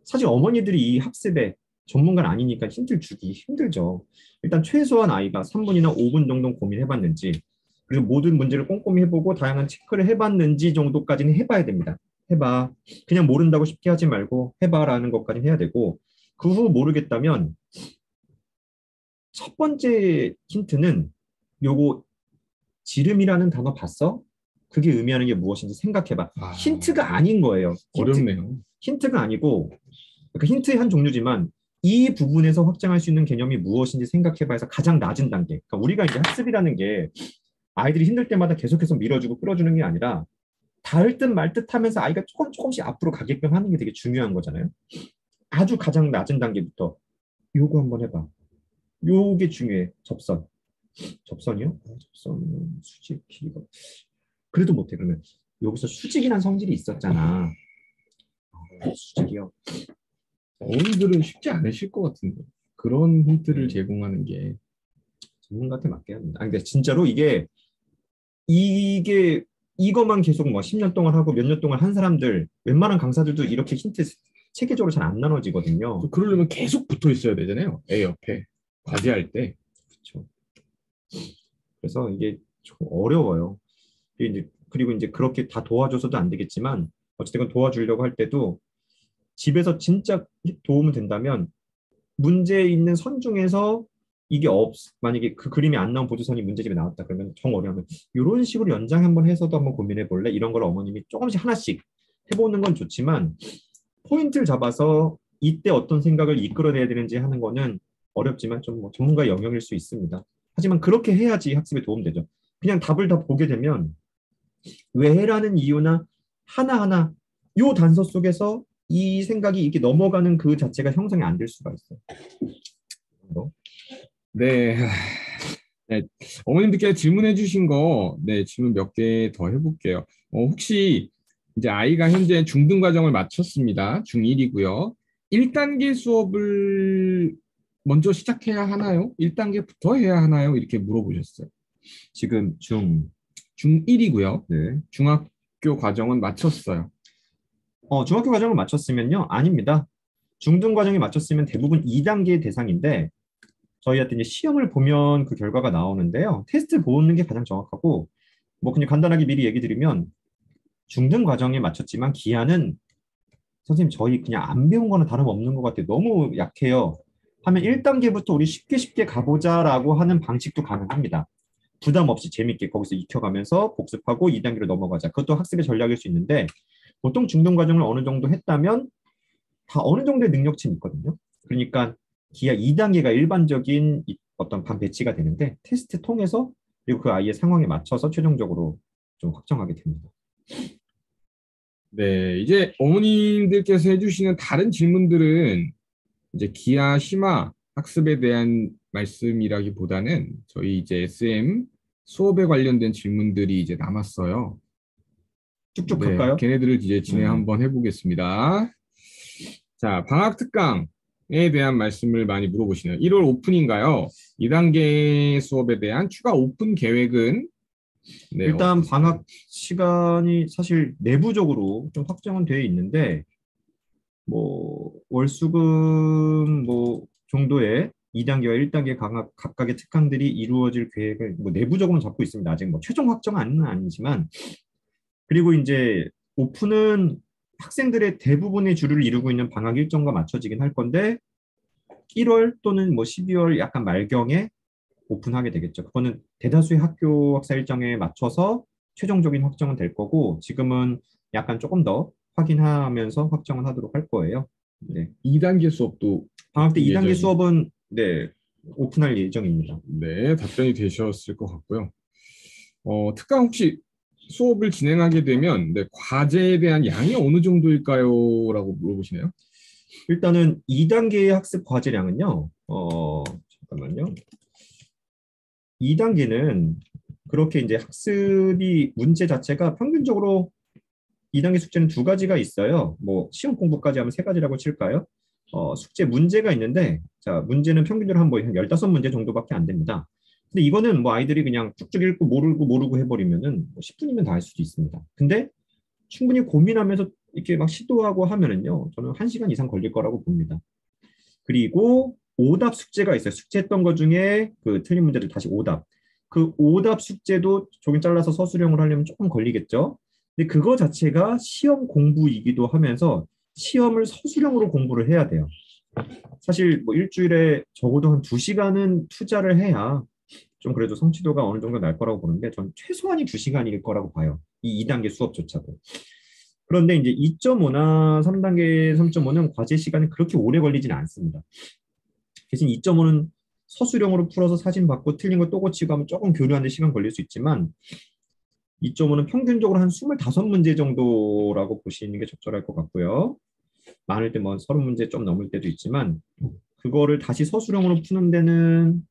사실 어머니들이 이 학습에 전문가는 아니니까 힌트를 주기 힘들죠. 일단 최소한 아이가 3분이나 5분 정도 고민해봤는지, 그리고 모든 문제를 꼼꼼히 해보고 다양한 체크를 해봤는지 정도까지는 해봐야 됩니다. 해봐. 그냥 모른다고 쉽게 하지 말고 해봐라는 것까지 해야 되고, 그 후 모르겠다면 첫 번째 힌트는 요거 지름이라는 단어 봤어? 그게 의미하는 게 무엇인지 생각해봐. 힌트가 아닌 거예요. 어렵네요. 힌트가 아니고, 그러니까 힌트의 한 종류지만 이 부분에서 확장할 수 있는 개념이 무엇인지 생각해봐 해서 가장 낮은 단계. 그러니까 우리가 이제 학습이라는 게 아이들이 힘들 때마다 계속해서 밀어주고 끌어주는 게 아니라 닿을 듯 말 듯 하면서 아이가 조금씩 앞으로 가게끔 하는 게 되게 중요한 거잖아요. 아주 가장 낮은 단계부터 요거 한번 해봐. 요게 중요해. 접선. 접선이요? 접선, 수직, 길이가. 그래도 못해. 그러면 여기서 수직이란 성질이 있었잖아. 수직이요. 어른들은 쉽지 않으실 것 같은데. 그런 힌트를 제공하는 게. 전문가한테 맡겨야 합니다. 근데 진짜로 이게 이것만 계속 뭐 10년 동안 하고 몇 년 동안 한 사람들, 웬만한 강사들도 이렇게 힌트 체계적으로 잘 안 나눠지거든요. 그러려면 계속 붙어 있어야 되잖아요. 애 옆에. 과제할 때. 그렇죠. 그래서 이게 좀 어려워요. 그리고 이제 그렇게 다 도와줘서도 안 되겠지만 어쨌든 도와주려고 할 때도 집에서 진짜 도움이 된다면 문제에 있는 선 중에서 이게 만약에 그 그림이 안 나온 보조선이 문제집에 나왔다 그러면 정 어려우면 이런 식으로 연장 한번 해서도 한번 고민해 볼래? 이런 걸 어머님이 조금씩 하나씩 해보는 건 좋지만 포인트를 잡아서 이때 어떤 생각을 이끌어내야 되는지 하는 거는 어렵지만 좀 뭐 전문가의 영역일 수 있습니다. 하지만 그렇게 해야지 학습에 도움되죠. 그냥 답을 다 보게 되면 왜라는 이유나 하나하나 요 단서 속에서 이 생각이 이렇게 넘어가는 그 자체가 형성이 안 될 수가 있어요. 네. 네. 어머님들께 질문해 주신 거, 네, 질문 몇 개 더 해볼게요. 혹시 이제 아이가 현재 중등 과정을 마쳤습니다. 중1이고요. 1단계 수업을 먼저 시작해야 하나요? 1단계부터 해야 하나요? 이렇게 물어보셨어요. 지금 중1이고요. 네. 중학교 과정은 마쳤어요. 중학교 과정을 마쳤으면요? 아닙니다. 중등 과정에 마쳤으면 대부분 2단계 대상인데 저희한테 이제 시험을 보면 그 결과가 나오는데요. 테스트 보는 게 가장 정확하고 뭐 그냥 간단하게 미리 얘기 드리면 중등 과정에 마쳤지만 기하는 선생님 저희 그냥 안 배운 거는 다름없는 것 같아요. 너무 약해요. 하면 1단계부터 우리 쉽게 가보자라고 하는 방식도 가능합니다. 부담 없이 재밌게 거기서 익혀가면서 복습하고 2단계로 넘어가자. 그것도 학습의 전략일 수 있는데 보통 중등 과정을 어느 정도 했다면 다 어느 정도의 능력치는 있거든요. 그러니까 기하 2단계가 일반적인 어떤 반 배치가 되는데 테스트 통해서 그리고 그 아이의 상황에 맞춰서 최종적으로 좀 확정하게 됩니다. 네, 이제 어머님들께서 해주시는 다른 질문들은 이제 기하 심화 학습에 대한 말씀이라기보다는 저희 이제 SM 수업에 관련된 질문들이 이제 남았어요. 쭉쭉 네, 갈까요? 걔네들을 이제 진행 한번 해보겠습니다. 자, 방학 특강에 대한 말씀을 많이 물어보시네요. 1월 오픈인가요? 2단계 수업에 대한 추가 오픈 계획은 네, 일단 어떠세요? 방학 시간이 사실 내부적으로 좀 확정은 되어 있는데 뭐 월수금 뭐 정도의 2단계와 1단계 각각의 특강들이 이루어질 계획을 뭐 내부적으로는 잡고 있습니다. 아직 뭐 최종 확정은 아니지만 그리고 이제 오픈은 학생들의 대부분의 주를 이루고 있는 방학 일정과 맞춰지긴 할 건데 1월 또는 뭐 12월 약간 말경에 오픈하게 되겠죠. 그거는 대다수의 학교 학사 일정에 맞춰서 최종적인 확정은 될 거고 지금은 약간 조금 더 확인하면서 확정을 하도록 할 거예요. 네. 2단계 수업도 방학 때 오픈 2단계 예정이 수업은 네, 오픈할 예정입니다. 네, 답변이 되셨을 것 같고요. 특강 혹시 수업을 진행하게 되면 네, 과제에 대한 양이 어느 정도일까요? 라고 물어보시네요. 일단은 2단계의 학습 과제량은요. 잠깐만요. 2단계는 그렇게 이제 학습이 문제 자체가 평균적으로 2단계 숙제는 두 가지가 있어요. 뭐 시험 공부까지 하면 세 가지라고 칠까요? 숙제 문제가 있는데 자, 문제는 평균적으로 한 15문제 정도밖에 안 됩니다. 근데 이거는 뭐 아이들이 그냥 쭉쭉 읽고 모르고 해버리면은 뭐 10분이면 다 할 수도 있습니다. 근데 충분히 고민하면서 이렇게 막 시도하고 하면은요, 저는 1시간 이상 걸릴 거라고 봅니다. 그리고 오답 숙제가 있어요. 숙제했던 것 중에 그 틀린 문제를 다시 오답. 그 오답 숙제도 조금 잘라서 서술형으로 하려면 조금 걸리겠죠. 근데 그거 자체가 시험 공부이기도 하면서 시험을 서술형으로 공부를 해야 돼요. 사실 뭐 일주일에 적어도 한 2시간은 투자를 해야 좀 그래도 성취도가 어느 정도 날 거라고 보는데 전 최소한이 2시간일 거라고 봐요. 이 2단계 수업조차도. 그런데 이제 2.5나 3단계 3.5는 과제 시간이 그렇게 오래 걸리지는 않습니다. 대신 2.5는 서술형으로 풀어서 사진 받고 틀린 거 또 고치고 하면 조금 교류하는 데 시간 걸릴 수 있지만 2.5는 평균적으로 한 25문제 정도라고 보시는 게 적절할 것 같고요. 많을 때 뭐 30문제 좀 넘을 때도 있지만 그거를 다시 서술형으로 푸는 데는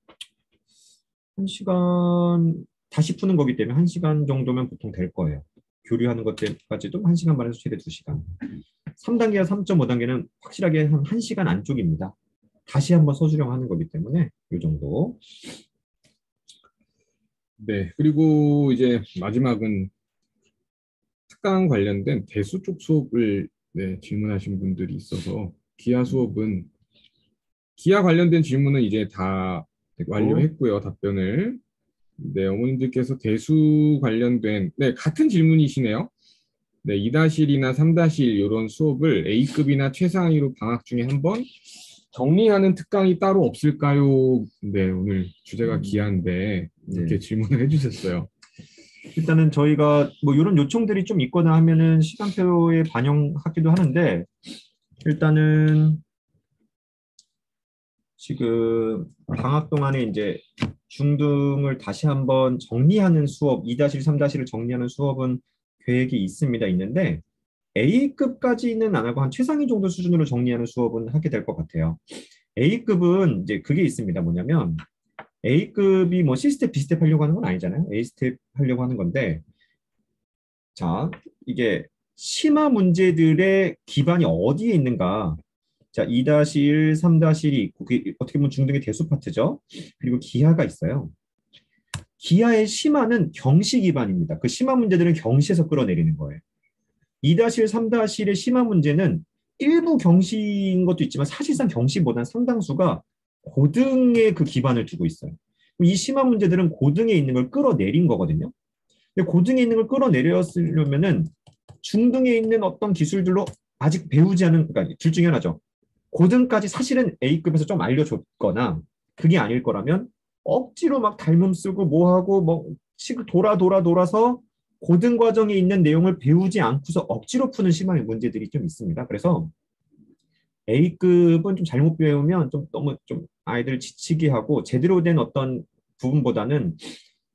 1시간 다시 푸는 거기 때문에 1시간 정도면 보통 될 거예요. 교류하는 것까지도 1시간 반에서 최대 2시간. 3단계와 3.5단계는 확실하게 한 1시간 안쪽입니다. 다시 한번 서술형 하는 거기 때문에 이 정도. 네, 그리고 이제 마지막은 특강 관련된 대수 쪽 수업을 네, 질문하신 분들이 있어서 기하 수업은 기하 관련된 질문은 이제 다 완료했고요, 답변을. 네, 어머님들께서 대수 관련된 네, 같은 질문이시네요. 네, 2-1이나 3-1 이런 수업을 A급이나 최상위로 방학 중에 한번 정리하는 특강이 따로 없을까요? 네, 오늘 주제가 기한데 이렇게 네. 질문을 해주셨어요. 일단은 저희가 뭐 이런 요청들이 좀 있거나 하면은 시간표에 반영하기도 하는데 일단은 지금 방학 동안에 이제 중등을 다시 한번 정리하는 수업, 2-1, 3-1을 정리하는 수업은 계획이 있습니다. 있는데 A급까지는 안 하고 한 최상위 정도 수준으로 정리하는 수업은 하게 될 것 같아요. A급은 이제 그게 있습니다. 뭐냐면 A급이 뭐 C스텝, B스텝 하려고 하는 건 아니잖아요. A스텝 하려고 하는 건데 자, 이게 심화 문제들의 기반이 어디에 있는가? 자, 2-1, 3-1이 있고, 그게 어떻게 보면 중등의 대수 파트죠. 그리고 기하가 있어요. 기하의 심화는 경시 기반입니다. 그 심화 문제들은 경시에서 끌어내리는 거예요. 2-1, 3-1의 심화 문제는 일부 경시인 것도 있지만 사실상 경시보다는 상당수가 고등의 그 기반을 두고 있어요. 이 심화 문제들은 고등에 있는 걸 끌어내린 거거든요. 근데 고등에 있는 걸 끌어내렸으려면은 중등에 있는 어떤 기술들로 아직 배우지 않은, 그러니까 둘 중에 하나죠. 고등까지 사실은 A급에서 좀 알려줬거나 그게 아닐 거라면 억지로 막 닮음 쓰고 뭐 하고 뭐 돌아서 고등 과정에 있는 내용을 배우지 않고서 억지로 푸는 심한 문제들이 좀 있습니다. 그래서 A급은 좀 잘못 배우면 좀 너무 좀 아이들 지치게 하고 제대로 된 어떤 부분보다는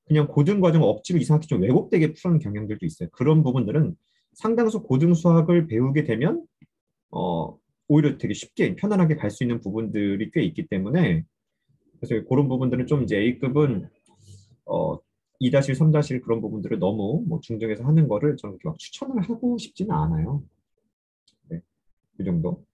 그냥 고등 과정을 억지로 이상하게 좀 왜곡되게 푸는 경향들도 있어요. 그런 부분들은 상당수 고등 수학을 배우게 되면 오히려 되게 쉽게 편안하게 갈 수 있는 부분들이 꽤 있기 때문에 그래서 그런 부분들은 좀 이제 A급은 어, 2-1, 3-1 그런 부분들을 너무 뭐 중등에서 하는 거를 저는 그렇게 막 추천을 하고 싶지는 않아요. 네, 이 정도.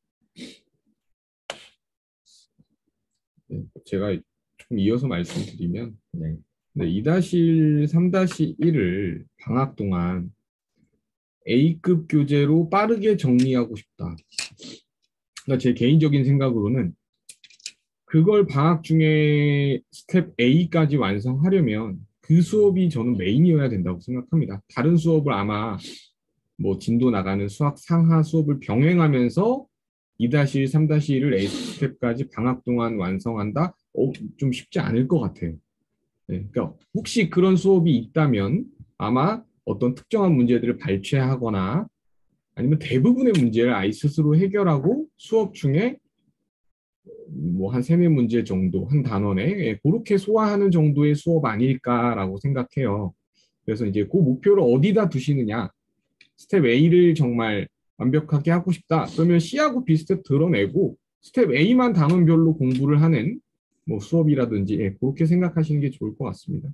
네, 제가 조금 이어서 말씀드리면 네. 네, 2-1, 3-1을 방학 동안 A급 교재로 빠르게 정리하고 싶다. 그러니까 제 개인적인 생각으로는 그걸 방학 중에 스텝 A까지 완성하려면 그 수업이 저는 메인이어야 된다고 생각합니다. 다른 수업을 아마 뭐 진도 나가는 수학 상하 수업을 병행하면서 2-1, 3-1을 A 스텝까지 방학 동안 완성한다? 좀 쉽지 않을 것 같아요. 네, 그러니까 혹시 그런 수업이 있다면 아마 어떤 특정한 문제들을 발췌하거나 아니면 대부분의 문제를 아이 스스로 해결하고 수업 중에 뭐 한 세네 문제 정도 한 단원에 그렇게 소화하는 정도의 수업 아닐까라고 생각해요. 그래서 이제 그 목표를 어디다 두시느냐. 스텝 A를 정말 완벽하게 하고 싶다. 그러면 C하고 B 스텝 드러내고 스텝 A만 단원별로 공부를 하는 뭐 수업이라든지 그렇게 생각하시는 게 좋을 것 같습니다.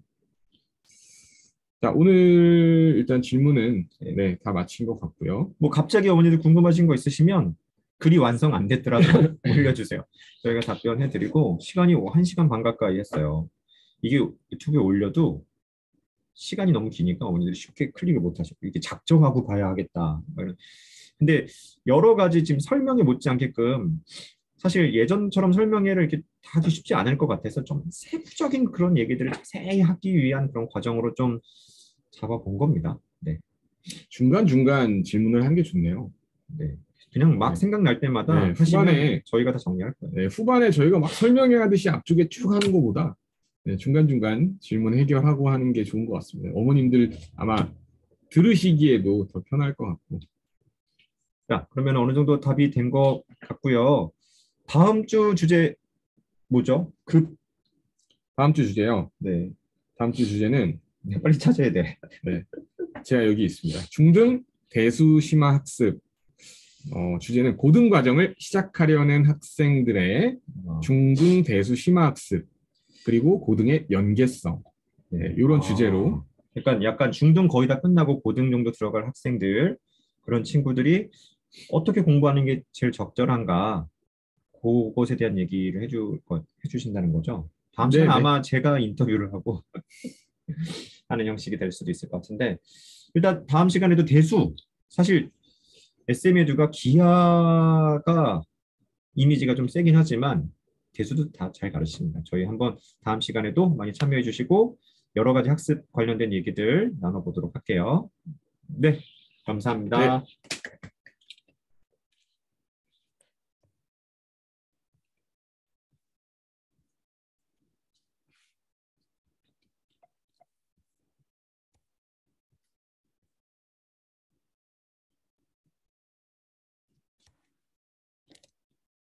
자, 오늘 일단 질문은 네, 다 마친 것 같고요. 뭐 갑자기 어머니들 궁금하신 거 있으시면 글이 완성 안 됐더라도 올려주세요. 저희가 답변해드리고 시간이 1시간 반 가까이 했어요. 이게 유튜브에 올려도 시간이 너무 기니까 어머니들이 쉽게 클릭을 못 하시고 이게 작정하고 봐야 하겠다. 근데 여러 가지 지금 설명이 못지않게끔 사실 예전처럼 설명회를 이렇게 다 하기 쉽지 않을 것 같아서 좀 세부적인 그런 얘기들을 자세히 하기 위한 그런 과정으로 좀 잡아본 겁니다. 네. 중간중간 질문을 한 게 좋네요. 네. 그냥 막 네. 생각날 때마다 네, 하시면 저희가 다 정리할 거예요. 네, 후반에 저희가 막 설명회 하듯이 앞쪽에 쭉 하는 것보다 네, 중간중간 질문 해결하고 하는 게 좋은 것 같습니다. 어머님들 아마 들으시기에도 더 편할 것 같고. 자, 그러면 어느 정도 답이 된 것 같고요. 다음 주 주제 뭐죠? 다음 주 주제요. 네, 다음 주 주제는 빨리 찾아야 돼. 네, 제가 여기 있습니다. 중등 대수 심화 학습. 주제는 고등 과정을 시작하려는 학생들의 어, 중등 대수 심화 학습 그리고 고등의 연계성. 네, 이런 주제로 약간 중등 거의 다 끝나고 고등 정도 들어갈 학생들, 그런 친구들이 어떻게 공부하는 게 제일 적절한가, 그것에 대한 얘기를 해주신다는 거죠. 다음 시간 네네. 아마 제가 인터뷰를 하고 하는 형식이 될 수도 있을 것 같은데, 일단 다음 시간에도 대수, 사실 SM에듀가 기하가 이미지가 좀 세긴 하지만 대수도 다 잘 가르칩니다. 저희 한번 다음 시간에도 많이 참여해 주시고 여러 가지 학습 관련된 얘기들 나눠보도록 할게요. 네, 네, 감사합니다.